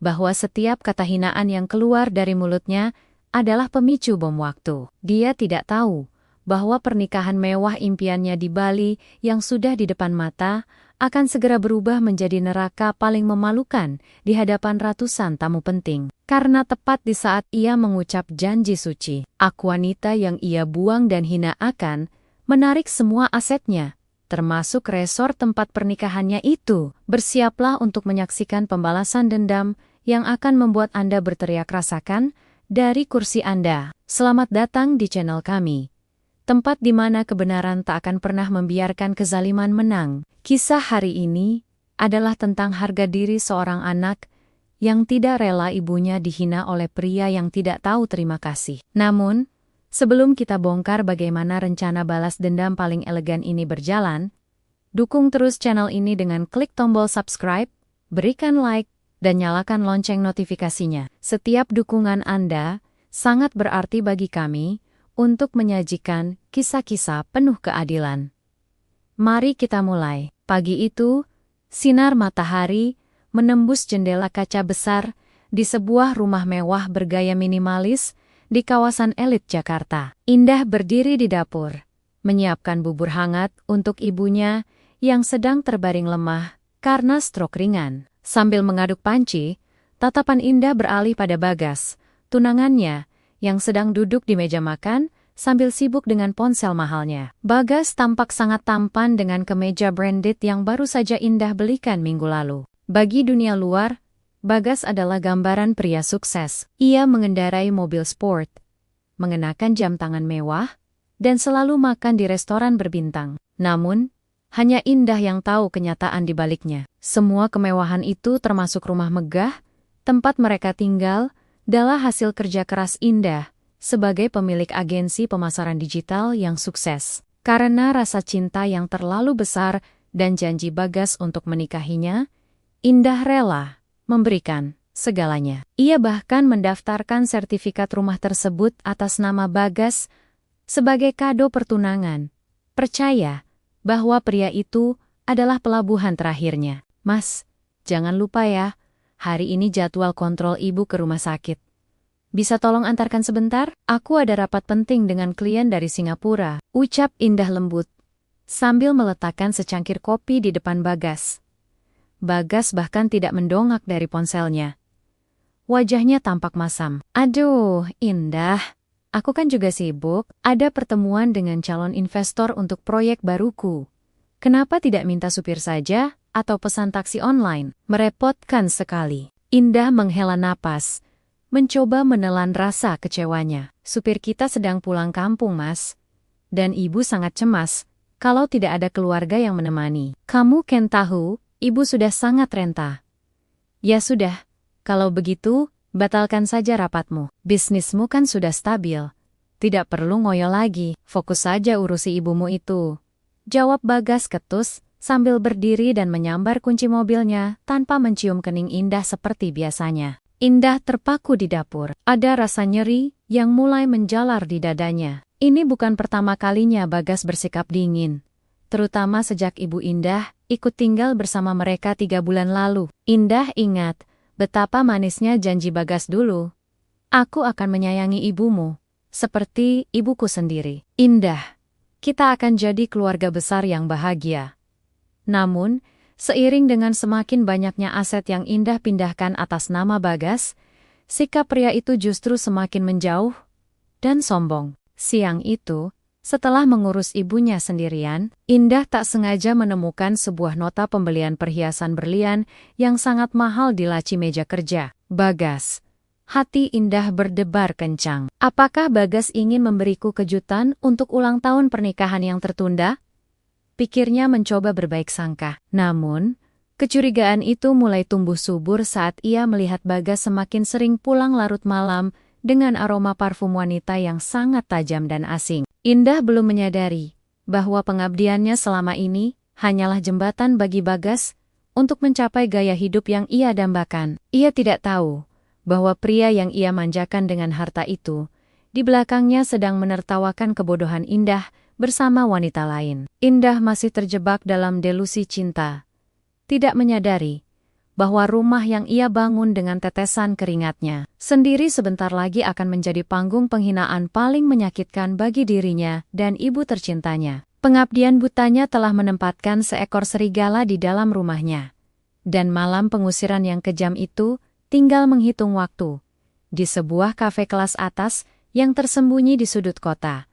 bahwa setiap kata hinaan yang keluar dari mulutnya adalah pemicu bom waktu. Dia tidak tahu bahwa pernikahan mewah impiannya di Bali yang sudah di depan mata akan segera berubah menjadi neraka paling memalukan di hadapan ratusan tamu penting. Karena tepat di saat ia mengucap janji suci, aku wanita yang ia buang dan hina akan menarik semua asetnya, termasuk resor tempat pernikahannya itu. Bersiaplah untuk menyaksikan pembalasan dendam yang akan membuat Anda berteriak rasakan dari kursi Anda. Selamat datang di channel kami. Tempat di mana kebenaran tak akan pernah membiarkan kezaliman menang. Kisah hari ini adalah tentang harga diri seorang anak yang tidak rela ibunya dihina oleh pria yang tidak tahu terima kasih. Namun, sebelum kita bongkar bagaimana rencana balas dendam paling elegan ini berjalan, dukung terus channel ini dengan klik tombol subscribe, berikan like, dan nyalakan lonceng notifikasinya. Setiap dukungan Anda sangat berarti bagi kami untuk menyajikan kisah-kisah penuh keadilan. Mari kita mulai. Pagi itu, sinar matahari menembus jendela kaca besar di sebuah rumah mewah bergaya minimalis di kawasan elit Jakarta. Indah berdiri di dapur, menyiapkan bubur hangat untuk ibunya yang sedang terbaring lemah karena stroke ringan. Sambil mengaduk panci, tatapan Indah beralih pada Bagas, tunangannya, yang sedang duduk di meja makan sambil sibuk dengan ponsel mahalnya. Bagas tampak sangat tampan dengan kemeja branded yang baru saja Indah belikan minggu lalu. Bagi dunia luar, Bagas adalah gambaran pria sukses. Ia mengendarai mobil sport, mengenakan jam tangan mewah, dan selalu makan di restoran berbintang. Namun, hanya Indah yang tahu kenyataan di baliknya. Semua kemewahan itu termasuk rumah megah, tempat mereka tinggal, adalah hasil kerja keras Indah sebagai pemilik agensi pemasaran digital yang sukses. Karena rasa cinta yang terlalu besar dan janji Bagas untuk menikahinya, Indah rela memberikan segalanya. Ia bahkan mendaftarkan sertifikat rumah tersebut atas nama Bagas sebagai kado pertunangan. Percaya bahwa pria itu adalah pelabuhan terakhirnya. Mas, jangan lupa ya, hari ini jadwal kontrol ibu ke rumah sakit. Bisa tolong antarkan sebentar? Aku ada rapat penting dengan klien dari Singapura, ucap Indah lembut, sambil meletakkan secangkir kopi di depan Bagas. Bagas bahkan tidak mendongak dari ponselnya. Wajahnya tampak masam. Aduh, Indah, aku kan juga sibuk, ada pertemuan dengan calon investor untuk proyek baruku. Kenapa tidak minta supir saja atau pesan taksi online? Merepotkan sekali. Indah menghela napas, mencoba menelan rasa kecewanya. Supir kita sedang pulang kampung, Mas. Dan ibu sangat cemas kalau tidak ada keluarga yang menemani. Kamu kan tahu, ibu sudah sangat renta. Ya sudah, kalau begitu, batalkan saja rapatmu. Bisnismu kan sudah stabil. Tidak perlu ngoyo lagi, fokus saja urusi ibumu itu. Jawab Bagas ketus, sambil berdiri dan menyambar kunci mobilnya tanpa mencium kening Indah seperti biasanya. Indah terpaku di dapur. Ada rasa nyeri yang mulai menjalar di dadanya. Ini bukan pertama kalinya Bagas bersikap dingin. Terutama sejak Ibu Indah ikut tinggal bersama mereka 3 bulan lalu. Indah ingat betapa manisnya janji Bagas dulu. Aku akan menyayangi ibumu, seperti ibuku sendiri. Indah, kita akan jadi keluarga besar yang bahagia. Namun, seiring dengan semakin banyaknya aset yang Indah pindahkan atas nama Bagas, sikap pria itu justru semakin menjauh dan sombong. Siang itu, setelah mengurus ibunya sendirian, Indah tak sengaja menemukan sebuah nota pembelian perhiasan berlian yang sangat mahal di laci meja kerja Bagas. Hati Indah berdebar kencang. Apakah Bagas ingin memberiku kejutan untuk ulang tahun pernikahan yang tertunda? Pikirnya mencoba berbaik sangka. Namun, kecurigaan itu mulai tumbuh subur saat ia melihat Bagas semakin sering pulang larut malam dengan aroma parfum wanita yang sangat tajam dan asing. Indah belum menyadari bahwa pengabdiannya selama ini hanyalah jembatan bagi Bagas untuk mencapai gaya hidup yang ia dambakan. Ia tidak tahu bahwa pria yang ia manjakan dengan harta itu, di belakangnya sedang menertawakan kebodohan Indah bersama wanita lain. Indah masih terjebak dalam delusi cinta, tidak menyadari bahwa rumah yang ia bangun dengan tetesan keringatnya sendiri sebentar lagi akan menjadi panggung penghinaan paling menyakitkan bagi dirinya dan ibu tercintanya. Pengabdian butanya telah menempatkan seekor serigala di dalam rumahnya. Dan malam pengusiran yang kejam itu tinggal menghitung waktu. Di sebuah kafe kelas atas yang tersembunyi di sudut kota,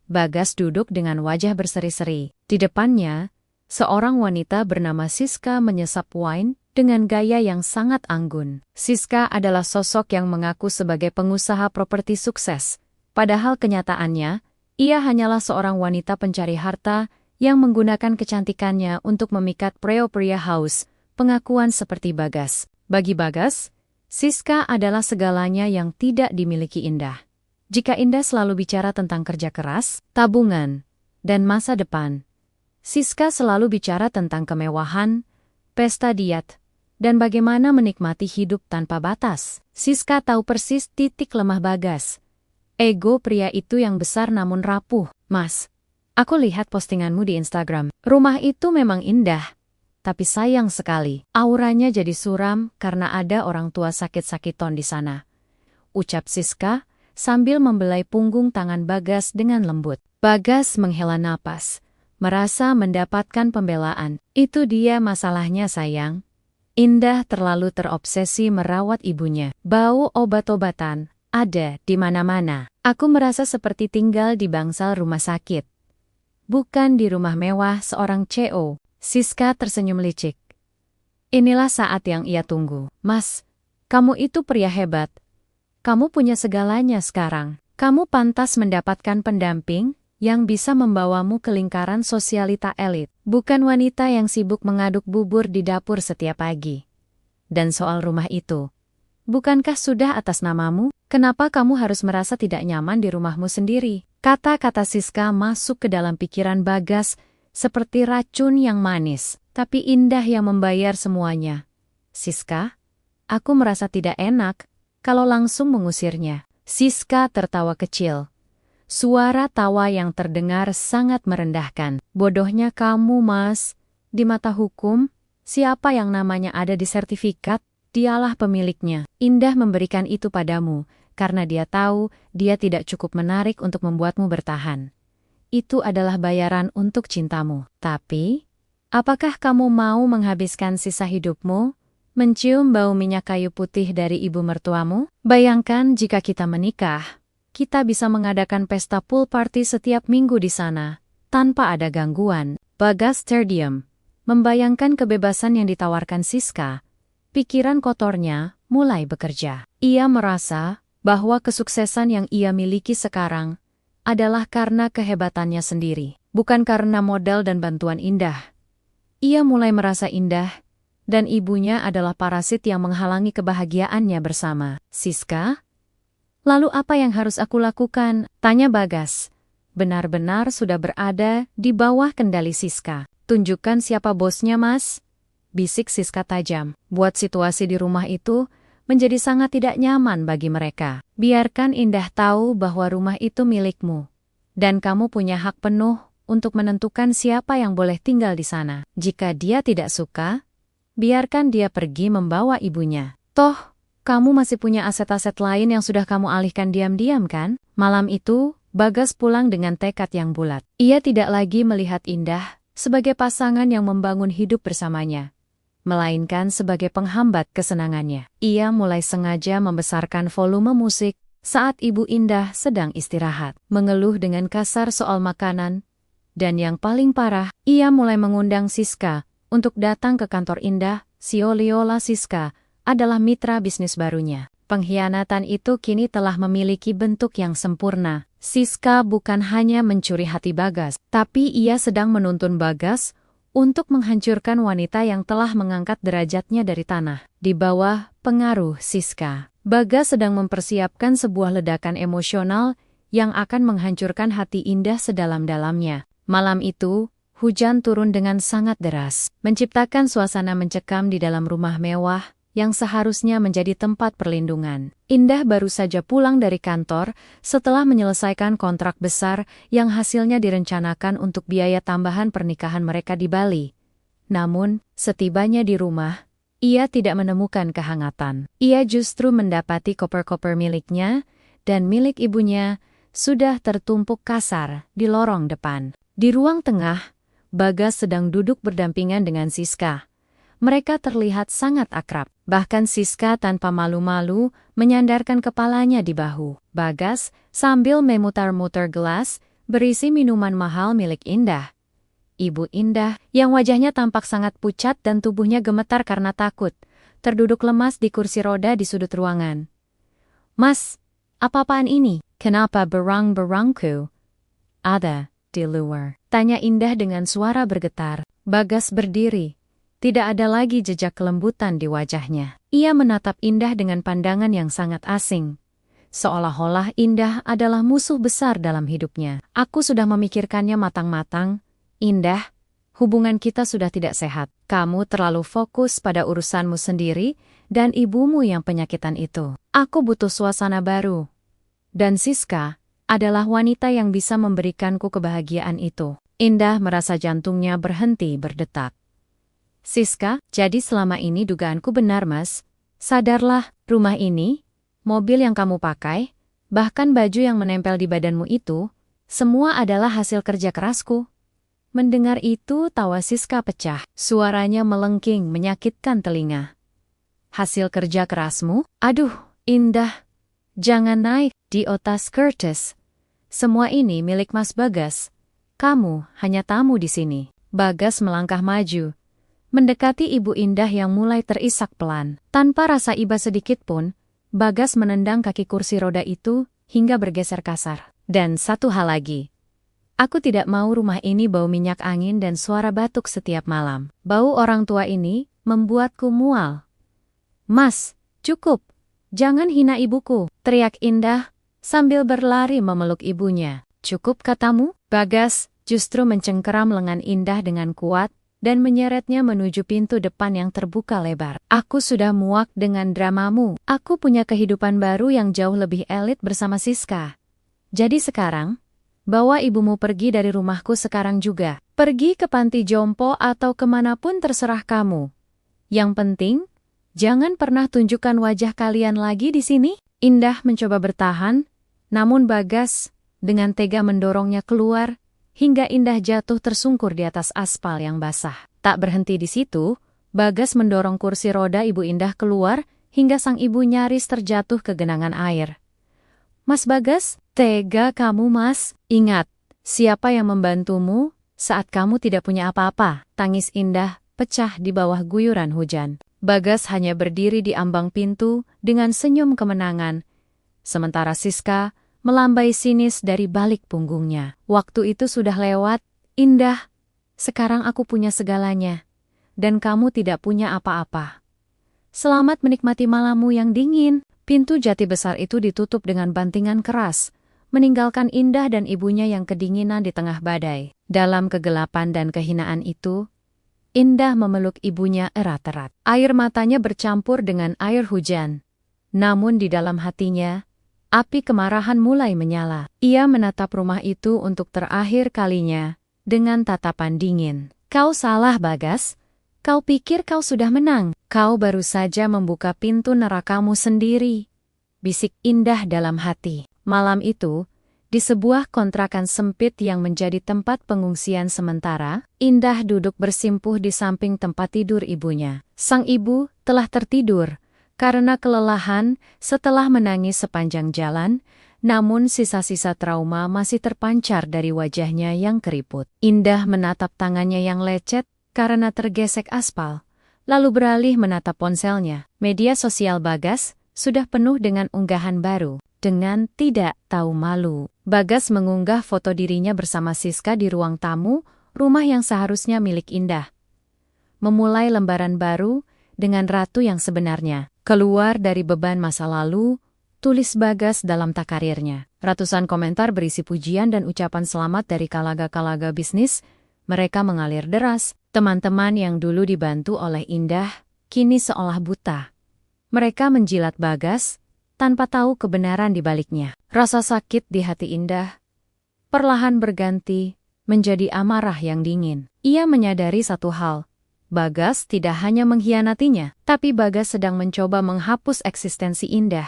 Bagas duduk dengan wajah berseri-seri. Di depannya, seorang wanita bernama Siska menyesap wine dengan gaya yang sangat anggun. Siska adalah sosok yang mengaku sebagai pengusaha properti sukses. Padahal kenyataannya, ia hanyalah seorang wanita pencari harta yang menggunakan kecantikannya untuk memikat pria-pria haus pengakuan seperti Bagas. Bagi Bagas, Siska adalah segalanya yang tidak dimiliki Indah. Jika Indah selalu bicara tentang kerja keras, tabungan, dan masa depan, Siska selalu bicara tentang kemewahan, pesta diet, dan bagaimana menikmati hidup tanpa batas. Siska tahu persis titik lemah Bagas. Ego pria itu yang besar namun rapuh. Mas, aku lihat postinganmu di Instagram. Rumah itu memang indah, tapi sayang sekali. Auranya jadi suram karena ada orang tua sakit-sakiton di sana, ucap Siska sambil membelai punggung tangan Bagas dengan lembut. Bagas menghela napas, merasa mendapatkan pembelaan. Itu dia masalahnya sayang. Indah terlalu terobsesi merawat ibunya. Bau obat-obatan ada di mana-mana. Aku merasa seperti tinggal di bangsal rumah sakit, bukan di rumah mewah seorang CEO. Siska tersenyum licik. Inilah saat yang ia tunggu. Mas, kamu itu pria hebat. Kamu punya segalanya sekarang. Kamu pantas mendapatkan pendamping yang bisa membawamu ke lingkaran sosialita elit, bukan wanita yang sibuk mengaduk bubur di dapur setiap pagi. Dan soal rumah itu, bukankah sudah atas namamu? Kenapa kamu harus merasa tidak nyaman di rumahmu sendiri? Kata-kata Siska masuk ke dalam pikiran Bagas seperti racun yang manis, tapi Indah yang membayar semuanya. Siska, Aku merasa tidak enak kalau langsung mengusirnya. Siska tertawa kecil. Suara tawa yang terdengar sangat merendahkan. Bodohnya kamu, Mas. Di mata hukum, siapa yang namanya ada di sertifikat, dialah pemiliknya. Indah memberikan itu padamu, karena dia tahu dia tidak cukup menarik untuk membuatmu bertahan. Itu adalah bayaran untuk cintamu. Tapi, apakah kamu mau menghabiskan sisa hidupmu mencium bau minyak kayu putih dari ibu mertuamu? Bayangkan jika kita menikah, kita bisa mengadakan pesta pool party setiap minggu di sana, tanpa ada gangguan. Bagas terdiam, membayangkan kebebasan yang ditawarkan Siska. Pikiran kotornya mulai bekerja. Ia merasa bahwa kesuksesan yang ia miliki sekarang adalah karena kehebatannya sendiri, bukan karena modal dan bantuan Indah. Ia mulai merasa Indah dan ibunya adalah parasit yang menghalangi kebahagiaannya bersama. Siska? Lalu apa yang harus aku lakukan? Tanya Bagas. Benar-benar sudah berada di bawah kendali Siska. Tunjukkan siapa bosnya, Mas. Bisik Siska tajam. Buat situasi di rumah itu menjadi sangat tidak nyaman bagi mereka. Biarkan Indah tahu bahwa rumah itu milikmu. Dan kamu punya hak penuh untuk menentukan siapa yang boleh tinggal di sana. Jika dia tidak suka, biarkan dia pergi membawa ibunya. Toh, kamu masih punya aset-aset lain yang sudah kamu alihkan diam-diam kan? Malam itu, Bagas pulang dengan tekad yang bulat. Ia tidak lagi melihat Indah sebagai pasangan yang membangun hidup bersamanya, melainkan sebagai penghambat kesenangannya. Ia mulai sengaja membesarkan volume musik saat ibu Indah sedang istirahat, mengeluh dengan kasar soal makanan, dan yang paling parah, ia mulai mengundang Siska untuk datang ke kantor Indah. Sioliola Siska adalah mitra bisnis barunya. Pengkhianatan itu kini telah memiliki bentuk yang sempurna. Siska bukan hanya mencuri hati Bagas, tapi ia sedang menuntun Bagas untuk menghancurkan wanita yang telah mengangkat derajatnya dari tanah. Di bawah pengaruh Siska, Bagas sedang mempersiapkan sebuah ledakan emosional yang akan menghancurkan hati Indah sedalam-dalamnya. Malam itu, hujan turun dengan sangat deras, menciptakan suasana mencekam di dalam rumah mewah yang seharusnya menjadi tempat perlindungan. Indah baru saja pulang dari kantor setelah menyelesaikan kontrak besar yang hasilnya direncanakan untuk biaya tambahan pernikahan mereka di Bali. Namun, setibanya di rumah, ia tidak menemukan kehangatan. Ia justru mendapati koper-koper miliknya dan milik ibunya sudah tertumpuk kasar di lorong depan. Di ruang tengah, Bagas sedang duduk berdampingan dengan Siska. Mereka terlihat sangat akrab. Bahkan Siska tanpa malu-malu menyandarkan kepalanya di bahu Bagas sambil memutar-mutar gelas berisi minuman mahal milik Indah. Ibu Indah, yang wajahnya tampak sangat pucat dan tubuhnya gemetar karena takut, terduduk lemas di kursi roda di sudut ruangan. Mas, apa-apaan ini? Kenapa barang-barangku ada di luar? Tanya Indah dengan suara bergetar. Bagas berdiri. Tidak ada lagi jejak kelembutan di wajahnya. Ia menatap Indah dengan pandangan yang sangat asing. Seolah-olah Indah adalah musuh besar dalam hidupnya. Aku sudah memikirkannya matang-matang. Indah, hubungan kita sudah tidak sehat. Kamu terlalu fokus pada urusanmu sendiri dan ibumu yang penyakitan itu. Aku butuh suasana baru. Dan Siska adalah wanita yang bisa memberikanku kebahagiaan itu. Indah merasa jantungnya berhenti berdetak. Siska, jadi selama ini dugaanku benar, Mas. Sadarlah, rumah ini, mobil yang kamu pakai, bahkan baju yang menempel di badanmu itu, semua adalah hasil kerja kerasku. Mendengar itu, tawa Siska pecah. Suaranya melengking menyakitkan telinga. Hasil kerja kerasmu? Aduh, Indah. Jangan naik di otas Curtis. Semua ini milik Mas Bagas. Kamu hanya tamu di sini. Bagas melangkah maju, mendekati Ibu Indah yang mulai terisak pelan. Tanpa rasa iba sedikit pun, Bagas menendang kaki kursi roda itu hingga bergeser kasar. Dan satu hal lagi. Aku tidak mau rumah ini bau minyak angin dan suara batuk setiap malam. Bau orang tua ini membuatku mual. Mas, cukup. Jangan hina ibuku, teriak Indah sambil berlari memeluk ibunya. Cukup katamu? Bagas justru mencengkeram lengan Indah dengan kuat dan menyeretnya menuju pintu depan yang terbuka lebar. Aku sudah muak dengan dramamu. Aku punya kehidupan baru yang jauh lebih elit bersama Siska. Jadi sekarang, bawa ibumu pergi dari rumahku sekarang juga. Pergi ke panti jompo atau kemanapun terserah kamu. Yang penting, jangan pernah tunjukkan wajah kalian lagi di sini. Indah mencoba bertahan, namun Bagas dengan tega mendorongnya keluar, hingga Indah jatuh tersungkur di atas aspal yang basah. Tak berhenti di situ, Bagas mendorong kursi roda ibu Indah keluar, hingga sang ibu nyaris terjatuh ke genangan air. Mas Bagas, tega kamu mas. Ingat, siapa yang membantumu saat kamu tidak punya apa-apa? Tangis Indah pecah di bawah guyuran hujan. Bagas hanya berdiri di ambang pintu dengan senyum kemenangan, sementara Siska melambai sinis dari balik punggungnya. Waktu itu sudah lewat, Indah. Sekarang aku punya segalanya, dan kamu tidak punya apa-apa. Selamat menikmati malammu yang dingin. Pintu jati besar itu ditutup dengan bantingan keras, meninggalkan Indah dan ibunya yang kedinginan di tengah badai. Dalam kegelapan dan kehinaan itu, Indah memeluk ibunya erat-erat. Air matanya bercampur dengan air hujan. Namun di dalam hatinya, api kemarahan mulai menyala. Ia menatap rumah itu untuk terakhir kalinya, dengan tatapan dingin. Kau salah, Bagas. Kau pikir kau sudah menang. Kau baru saja membuka pintu nerakamu sendiri, bisik Indah dalam hati. Malam itu, di sebuah kontrakan sempit yang menjadi tempat pengungsian sementara, Indah duduk bersimpuh di samping tempat tidur ibunya. Sang ibu telah tertidur karena kelelahan setelah menangis sepanjang jalan, namun sisa-sisa trauma masih terpancar dari wajahnya yang keriput. Indah menatap tangannya yang lecet karena tergesek aspal, lalu beralih menatap ponselnya. Media sosial Bagas sudah penuh dengan unggahan baru. Dengan tidak tahu malu, Bagas mengunggah foto dirinya bersama Siska di ruang tamu, rumah yang seharusnya milik Indah. Memulai lembaran baru dengan ratu yang sebenarnya. Keluar dari beban masa lalu, tulis Bagas dalam takarirnya. Ratusan komentar berisi pujian dan ucapan selamat dari kalaga-kalaga bisnis. Mereka mengalir deras. Teman-teman yang dulu dibantu oleh Indah, kini seolah buta. Mereka menjilat Bagas, tanpa tahu kebenaran di baliknya. Rasa sakit di hati Indah perlahan berganti menjadi amarah yang dingin. Ia menyadari satu hal. Bagas tidak hanya mengkhianatinya, tapi Bagas sedang mencoba menghapus eksistensi Indah.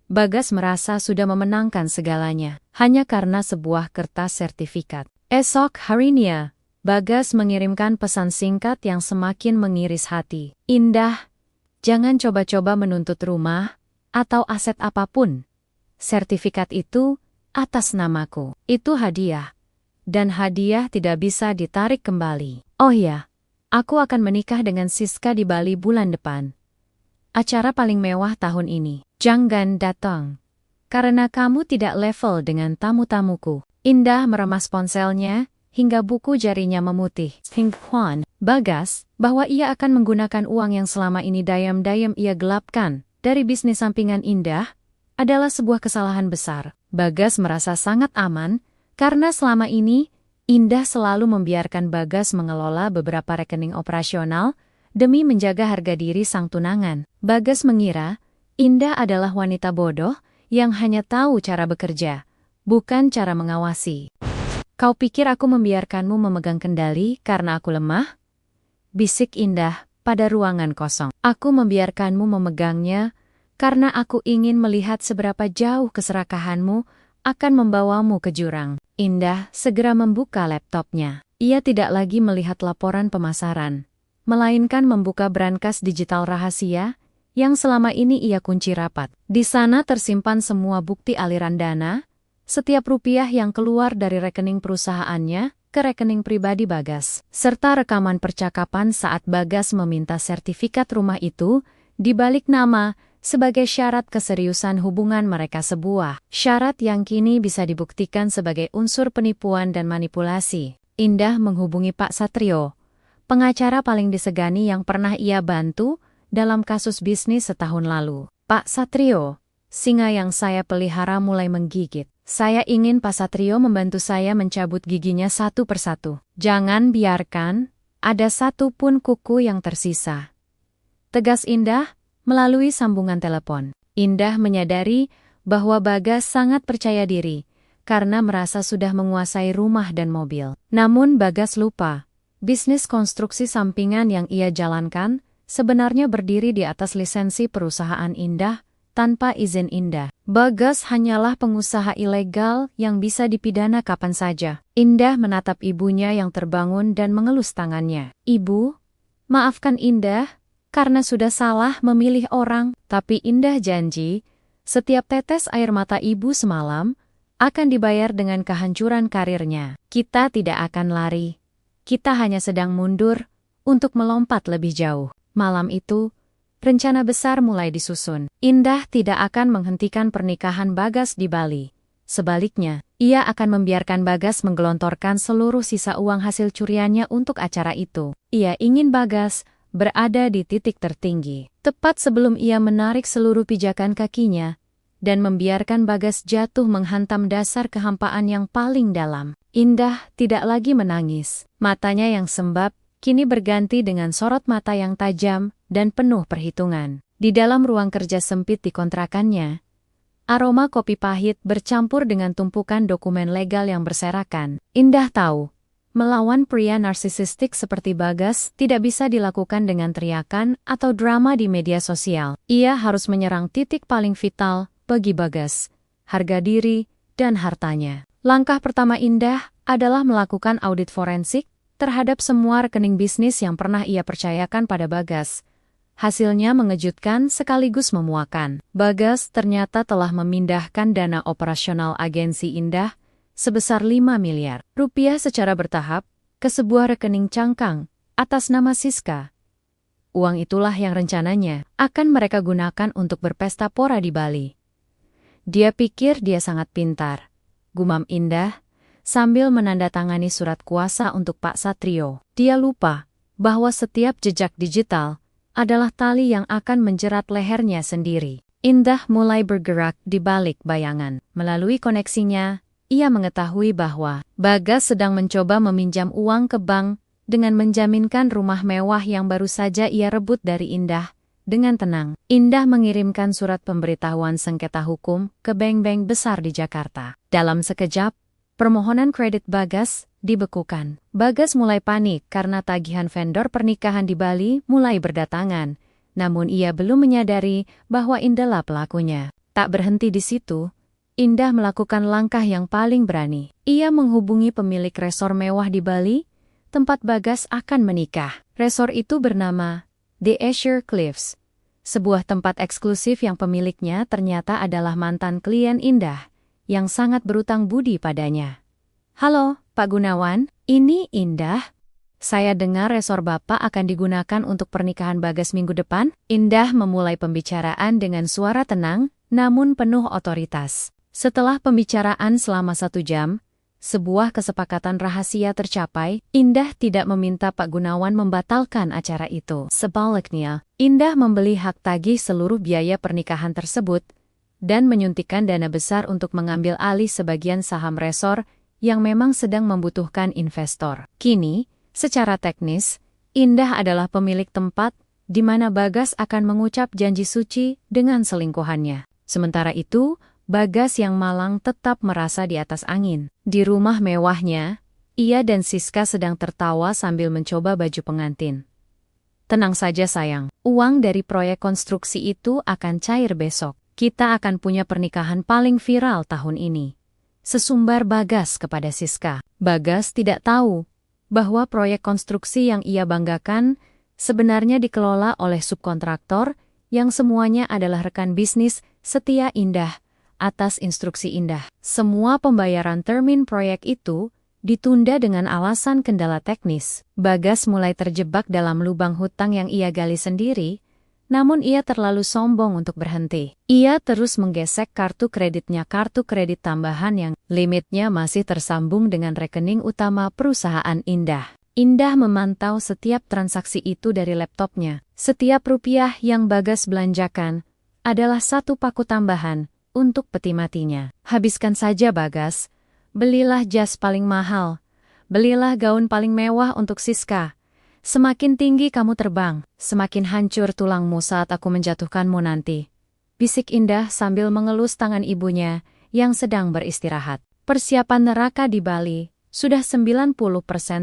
Bagas merasa sudah memenangkan segalanya, hanya karena sebuah kertas sertifikat. Esok harinya, Bagas mengirimkan pesan singkat yang semakin mengiris hati. Indah, jangan coba-coba menuntut rumah atau aset apapun. Sertifikat itu atas namaku. Itu hadiah. Dan hadiah tidak bisa ditarik kembali. Oh ya, aku akan menikah dengan Siska di Bali bulan depan. Acara paling mewah tahun ini. Jangan datang, karena kamu tidak level dengan tamu-tamuku. Indah meremas ponselnya, hingga buku jarinya memutih. Hingkuan, Bagas, bahwa ia akan menggunakan uang yang selama ini diam-diam ia gelapkan dari bisnis sampingan Indah, adalah sebuah kesalahan besar. Bagas merasa sangat aman, karena selama ini, Indah selalu membiarkan Bagas mengelola beberapa rekening operasional demi menjaga harga diri sang tunangan. Bagas mengira Indah adalah wanita bodoh yang hanya tahu cara bekerja, bukan cara mengawasi. Kau pikir aku membiarkanmu memegang kendali karena aku lemah? Bisik Indah pada ruangan kosong. Aku membiarkanmu memegangnya karena aku ingin melihat seberapa jauh keserakahanmu akan membawamu ke jurang. Indah segera membuka laptopnya. Ia tidak lagi melihat laporan pemasaran, melainkan membuka brankas digital rahasia yang selama ini ia kunci rapat. Di sana tersimpan semua bukti aliran dana, setiap rupiah yang keluar dari rekening perusahaannya ke rekening pribadi Bagas, serta rekaman percakapan saat Bagas meminta sertifikat rumah itu di balik nama sebagai syarat keseriusan hubungan mereka, sebuah syarat yang kini bisa dibuktikan sebagai unsur penipuan dan manipulasi. Indah menghubungi Pak Satrio, pengacara paling disegani yang pernah ia bantu dalam kasus bisnis setahun lalu. Pak Satrio, singa yang saya pelihara mulai menggigit. Saya ingin Pak Satrio membantu saya mencabut giginya satu persatu. Jangan biarkan ada satu pun kuku yang tersisa. Tegas Indah melalui sambungan telepon. Indah menyadari bahwa Bagas sangat percaya diri karena merasa sudah menguasai rumah dan mobil. Namun Bagas lupa, bisnis konstruksi sampingan yang ia jalankan sebenarnya berdiri di atas lisensi perusahaan Indah tanpa izin Indah. Bagas hanyalah pengusaha ilegal yang bisa dipidana kapan saja. Indah menatap ibunya yang terbangun dan mengelus tangannya. "Ibu, maafkan Indah karena sudah salah memilih orang." Tapi Indah janji, setiap tetes air mata ibu semalam akan dibayar dengan kehancuran karirnya. "Kita tidak akan lari. Kita hanya sedang mundur untuk melompat lebih jauh." Malam itu, rencana besar mulai disusun. Indah tidak akan menghentikan pernikahan Bagas di Bali. Sebaliknya, ia akan membiarkan Bagas menggelontorkan seluruh sisa uang hasil curiannya untuk acara itu. Ia ingin Bagas berada di titik tertinggi. Tepat sebelum ia menarik seluruh pijakan kakinya dan membiarkan Bagas jatuh menghantam dasar kehampaan yang paling dalam, Indah tidak lagi menangis. Matanya yang sembab kini berganti dengan sorot mata yang tajam dan penuh perhitungan. Di dalam ruang kerja sempit di kontrakannya, aroma kopi pahit bercampur dengan tumpukan dokumen legal yang berserakan. Indah tahu, melawan pria narsisistik seperti Bagas tidak bisa dilakukan dengan teriakan atau drama di media sosial. Ia harus menyerang titik paling vital bagi Bagas, harga diri dan hartanya. Langkah pertama Indah adalah melakukan audit forensik terhadap semua rekening bisnis yang pernah ia percayakan pada Bagas. Hasilnya mengejutkan sekaligus memuakan. Bagas ternyata telah memindahkan dana operasional agensi Indah sebesar 5 miliar rupiah secara bertahap ke sebuah rekening cangkang atas nama Siska. Uang itulah yang rencananya akan mereka gunakan untuk berpesta pora di Bali. "Dia pikir dia sangat pintar," gumam Indah sambil menandatangani surat kuasa untuk Pak Satrio. Dia lupa bahwa setiap jejak digital adalah tali yang akan menjerat lehernya sendiri. Indah mulai bergerak di balik bayangan. Melalui koneksinya, ia mengetahui bahwa Bagas sedang mencoba meminjam uang ke bank dengan menjaminkan rumah mewah yang baru saja ia rebut dari Indah. Dengan tenang, Indah mengirimkan surat pemberitahuan sengketa hukum ke bank-bank besar di Jakarta. Dalam sekejap, permohonan kredit Bagas dibekukan. Bagas mulai panik karena tagihan vendor pernikahan di Bali mulai berdatangan. Namun ia belum menyadari bahwa Indahlah pelakunya. Tak berhenti di situ, Indah melakukan langkah yang paling berani. Ia menghubungi pemilik resor mewah di Bali, tempat Bagas akan menikah. Resor itu bernama The Azure Cliffs, sebuah tempat eksklusif yang pemiliknya ternyata adalah mantan klien Indah yang sangat berutang budi padanya. "Halo, Pak Gunawan, ini Indah. Saya dengar resor Bapak akan digunakan untuk pernikahan Bagas minggu depan." Indah memulai pembicaraan dengan suara tenang, namun penuh otoritas. Setelah pembicaraan selama 1 jam, sebuah kesepakatan rahasia tercapai. Indah tidak meminta Pak Gunawan membatalkan acara itu. Sebaliknya, Indah membeli hak tagih seluruh biaya pernikahan tersebut dan menyuntikkan dana besar untuk mengambil alih sebagian saham resor yang memang sedang membutuhkan investor. Kini, secara teknis, Indah adalah pemilik tempat di mana Bagas akan mengucap janji suci dengan selingkuhannya. Sementara itu, Bagas yang malang tetap merasa di atas angin. Di rumah mewahnya, ia dan Siska sedang tertawa sambil mencoba baju pengantin. "Tenang saja sayang, uang dari proyek konstruksi itu akan cair besok. Kita akan punya pernikahan paling viral tahun ini," sesumbar Bagas kepada Siska. Bagas tidak tahu bahwa proyek konstruksi yang ia banggakan sebenarnya dikelola oleh subkontraktor yang semuanya adalah rekan bisnis setia Indah. Atas instruksi Indah, semua pembayaran termin proyek itu ditunda dengan alasan kendala teknis. Bagas mulai terjebak dalam lubang hutang yang ia gali sendiri, namun ia terlalu sombong untuk berhenti. Ia terus menggesek kartu kreditnya, kartu kredit tambahan yang limitnya masih tersambung dengan rekening utama perusahaan Indah. Indah memantau setiap transaksi itu dari laptopnya. Setiap rupiah yang Bagas belanjakan adalah satu paku tambahan untuk peti matinya. Habiskan saja Bagas, belilah jas paling mahal, belilah gaun paling mewah untuk Siska, Semakin tinggi kamu terbang, semakin hancur tulangmu saat aku menjatuhkanmu nanti. Bisik Indah sambil mengelus tangan ibunya yang sedang beristirahat. Persiapan neraka di Bali sudah 90%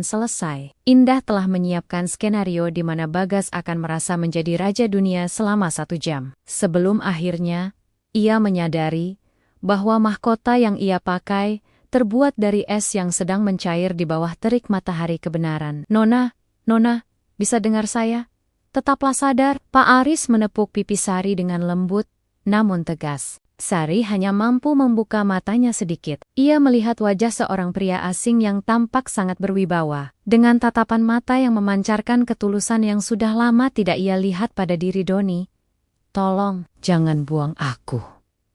selesai. Indah telah menyiapkan skenario di mana Bagas akan merasa menjadi raja dunia selama 1 jam. Sebelum akhirnya, ia menyadari bahwa mahkota yang ia pakai terbuat dari es yang sedang mencair di bawah terik matahari kebenaran. Nona, bisa dengar saya? Tetaplah sadar. Pak Aris menepuk pipi Sari dengan lembut, namun tegas. Sari hanya mampu membuka matanya sedikit. Ia melihat wajah seorang pria asing yang tampak sangat berwibawa, dengan tatapan mata yang memancarkan ketulusan yang sudah lama tidak ia lihat pada diri Doni. Tolong, jangan buang aku,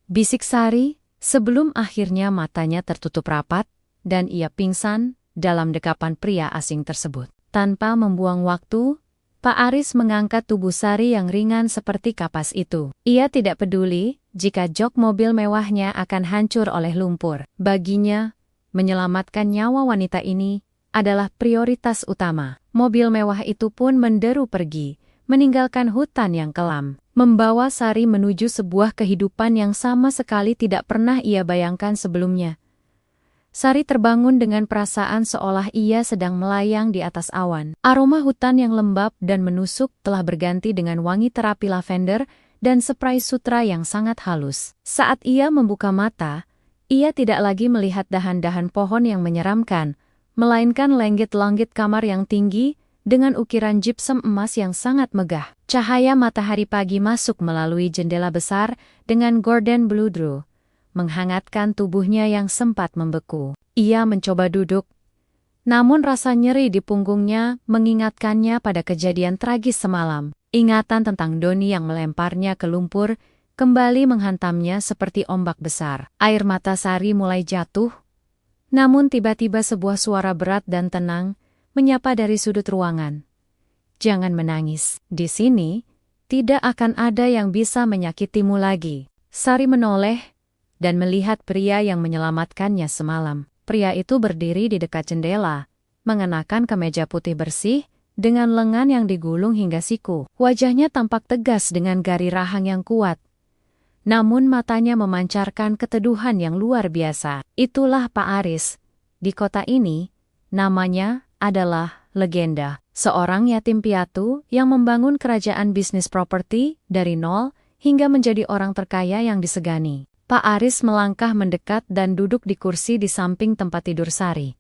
bisik Sari, sebelum akhirnya matanya tertutup rapat, dan ia pingsan dalam dekapan pria asing tersebut. Tanpa membuang waktu, Pak Aris mengangkat tubuh Sari yang ringan seperti kapas itu. Ia tidak peduli jika jok mobil mewahnya akan hancur oleh lumpur. Baginya, menyelamatkan nyawa wanita ini adalah prioritas utama. Mobil mewah itu pun menderu pergi, meninggalkan hutan yang kelam, membawa Sari menuju sebuah kehidupan yang sama sekali tidak pernah ia bayangkan sebelumnya. Sari terbangun dengan perasaan seolah ia sedang melayang di atas awan. Aroma hutan yang lembab dan menusuk telah berganti dengan wangi terapi lavender dan spray sutra yang sangat halus. Saat ia membuka mata, ia tidak lagi melihat dahan-dahan pohon yang menyeramkan, melainkan langit-langit kamar yang tinggi dengan ukiran gypsum emas yang sangat megah. Cahaya matahari pagi masuk melalui jendela besar dengan gorden bludru, menghangatkan tubuhnya yang sempat membeku. Ia mencoba duduk, namun rasa nyeri di punggungnya mengingatkannya pada kejadian tragis semalam. Ingatan tentang Doni yang melemparnya ke lumpur kembali menghantamnya seperti ombak besar. Air mata Sari mulai jatuh, namun tiba-tiba sebuah suara berat dan tenang menyapa dari sudut ruangan. Jangan menangis. Di sini, tidak akan ada yang bisa menyakitimu lagi. Sari menoleh dan melihat pria yang menyelamatkannya semalam. Pria itu berdiri di dekat jendela, mengenakan kemeja putih bersih, dengan lengan yang digulung hingga siku. Wajahnya tampak tegas dengan gari rahang yang kuat. Namun matanya memancarkan keteduhan yang luar biasa. Itulah Pak Aris. Di kota ini, namanya adalah legenda. Seorang yatim piatu yang membangun kerajaan bisnis properti dari nol hingga menjadi orang terkaya yang disegani. Pak Aris melangkah mendekat dan duduk di kursi di samping tempat tidur Sari.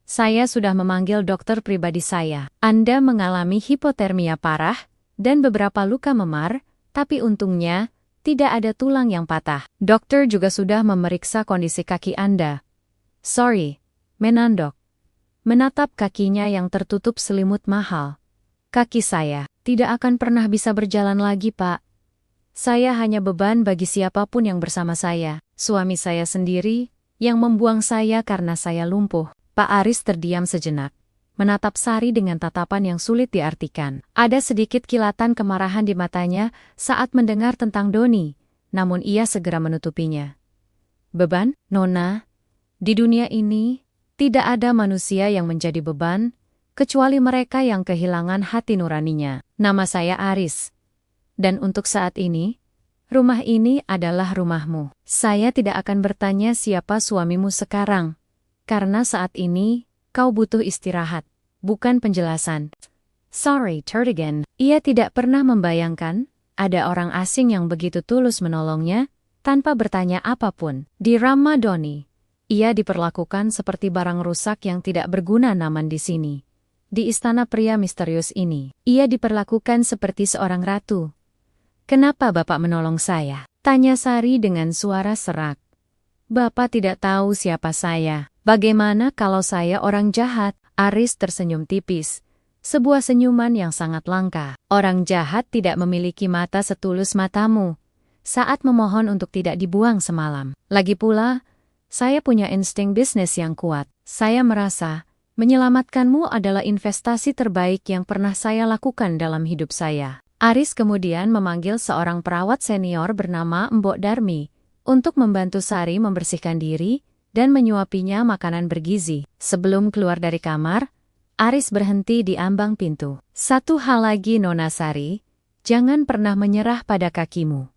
Saya sudah memanggil dokter pribadi saya. Anda mengalami hipotermia parah dan beberapa luka memar, tapi untungnya tidak ada tulang yang patah. Dokter juga sudah memeriksa kondisi kaki Anda. Sorry, menandok. Menatap kakinya yang tertutup selimut mahal. Kaki saya tidak akan pernah bisa berjalan lagi, Pak. Saya hanya beban bagi siapapun yang bersama saya. Suami saya sendiri yang membuang saya karena saya lumpuh. Pak Aris terdiam sejenak, menatap Sari dengan tatapan yang sulit diartikan. Ada sedikit kilatan kemarahan di matanya saat mendengar tentang Doni, namun ia segera menutupinya. Beban, Nona? Di dunia ini, tidak ada manusia yang menjadi beban, kecuali mereka yang kehilangan hati nuraninya. Nama saya Aris. Dan untuk saat ini, rumah ini adalah rumahmu. Saya tidak akan bertanya siapa suamimu sekarang. Karena saat ini, kau butuh istirahat, bukan penjelasan. Sorry, Turtigan. Ia tidak pernah membayangkan ada orang asing yang begitu tulus menolongnya, tanpa bertanya apapun. Di Ramadoni, ia diperlakukan seperti barang rusak yang tidak berguna naman di sini. Di istana pria misterius ini, ia diperlakukan seperti seorang ratu. Kenapa Bapak menolong saya? Tanya Sari dengan suara serak. Bapak tidak tahu siapa saya. Bagaimana kalau saya orang jahat? Aris tersenyum tipis. Sebuah senyuman yang sangat langka. Orang jahat tidak memiliki mata setulus matamu saat memohon untuk tidak dibuang semalam. Lagi pula, saya punya insting bisnis yang kuat. Saya merasa menyelamatkanmu adalah investasi terbaik yang pernah saya lakukan dalam hidup saya. Aris kemudian memanggil seorang perawat senior bernama Mbok Darmi untuk membantu Sari membersihkan diri dan menyuapinya makanan bergizi. Sebelum keluar dari kamar, Aris berhenti di ambang pintu. Satu hal lagi Nona Sari, jangan pernah menyerah pada kakimu.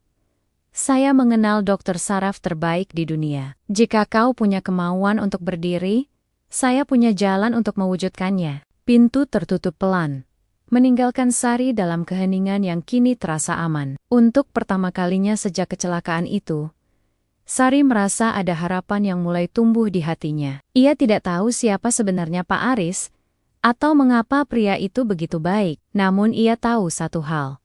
Saya mengenal dokter saraf terbaik di dunia. Jika kau punya kemauan untuk berdiri, saya punya jalan untuk mewujudkannya. Pintu tertutup pelan, meninggalkan Sari dalam keheningan yang kini terasa aman. Untuk pertama kalinya sejak kecelakaan itu, Sari merasa ada harapan yang mulai tumbuh di hatinya. Ia tidak tahu siapa sebenarnya Pak Aris, atau mengapa pria itu begitu baik. Namun ia tahu satu hal.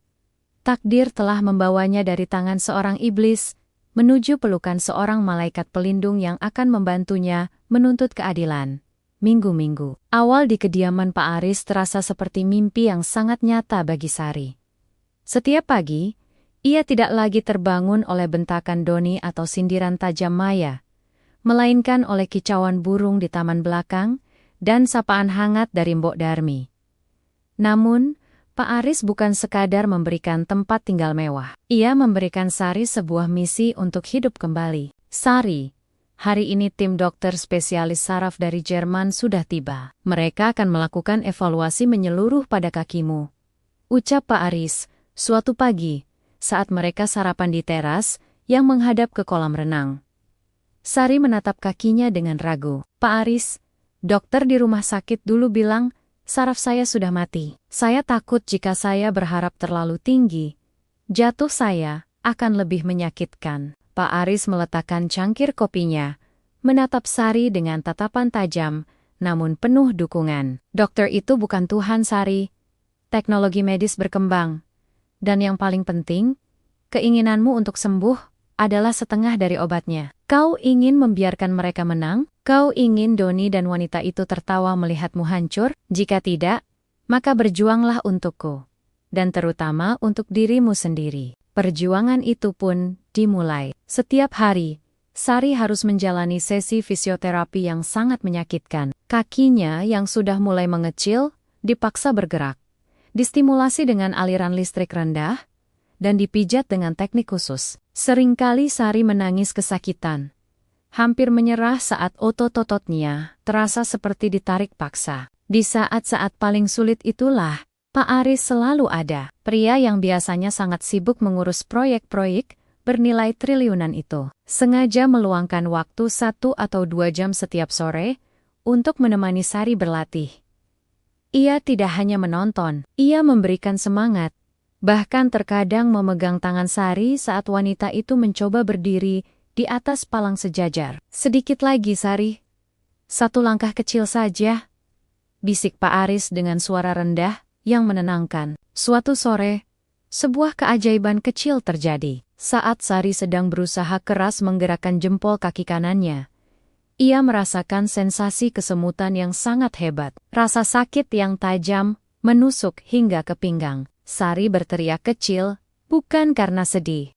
Takdir telah membawanya dari tangan seorang iblis, menuju pelukan seorang malaikat pelindung yang akan membantunya menuntut keadilan. Minggu-minggu awal di kediaman Pak Aris terasa seperti mimpi yang sangat nyata bagi Sari. Setiap pagi, ia tidak lagi terbangun oleh bentakan Doni atau sindiran tajam Maya, melainkan oleh kicauan burung di taman belakang dan sapaan hangat dari Mbok Darmi. Namun, Pak Aris bukan sekadar memberikan tempat tinggal mewah. Ia memberikan Sari sebuah misi untuk hidup kembali. Sari, hari ini tim dokter spesialis saraf dari Jerman sudah tiba. Mereka akan melakukan evaluasi menyeluruh pada kakimu, ucap Pak Aris, suatu pagi, saat mereka sarapan di teras yang menghadap ke kolam renang. Sari menatap kakinya dengan ragu. Pak Aris, dokter di rumah sakit dulu bilang, saraf saya sudah mati. Saya takut jika saya berharap terlalu tinggi, jatuh saya akan lebih menyakitkan. Pak Aris meletakkan cangkir kopinya, menatap Sari dengan tatapan tajam, namun penuh dukungan. Dokter itu bukan Tuhan Sari. Teknologi medis berkembang. Dan yang paling penting, keinginanmu untuk sembuh adalah setengah dari obatnya. Kau ingin membiarkan mereka menang? Kau ingin Doni dan wanita itu tertawa melihatmu hancur? Jika tidak, maka berjuanglah untukku. Dan terutama untuk dirimu sendiri. Perjuangan itu pun dimulai. Setiap hari, Sari harus menjalani sesi fisioterapi yang sangat menyakitkan. Kakinya yang sudah mulai mengecil, dipaksa bergerak. Distimulasi dengan aliran listrik rendah, dan dipijat dengan teknik khusus. Seringkali Sari menangis kesakitan. Hampir menyerah saat otot-ototnya terasa seperti ditarik paksa. Di saat-saat paling sulit itulah, Pak Aris selalu ada. Pria yang biasanya sangat sibuk mengurus proyek-proyek bernilai triliunan itu, sengaja meluangkan waktu 1 atau 2 jam setiap sore untuk menemani Sari berlatih. Ia tidak hanya menonton, ia memberikan semangat. Bahkan terkadang memegang tangan Sari saat wanita itu mencoba berdiri di atas palang sejajar. Sedikit lagi Sari. 1 langkah kecil saja, bisik Pak Aris dengan suara rendah yang menenangkan. Suatu sore, sebuah keajaiban kecil terjadi. Saat Sari sedang berusaha keras menggerakkan jempol kaki kanannya, ia merasakan sensasi kesemutan yang sangat hebat. Rasa sakit yang tajam menusuk hingga ke pinggang. Sari berteriak kecil, bukan karena sedih,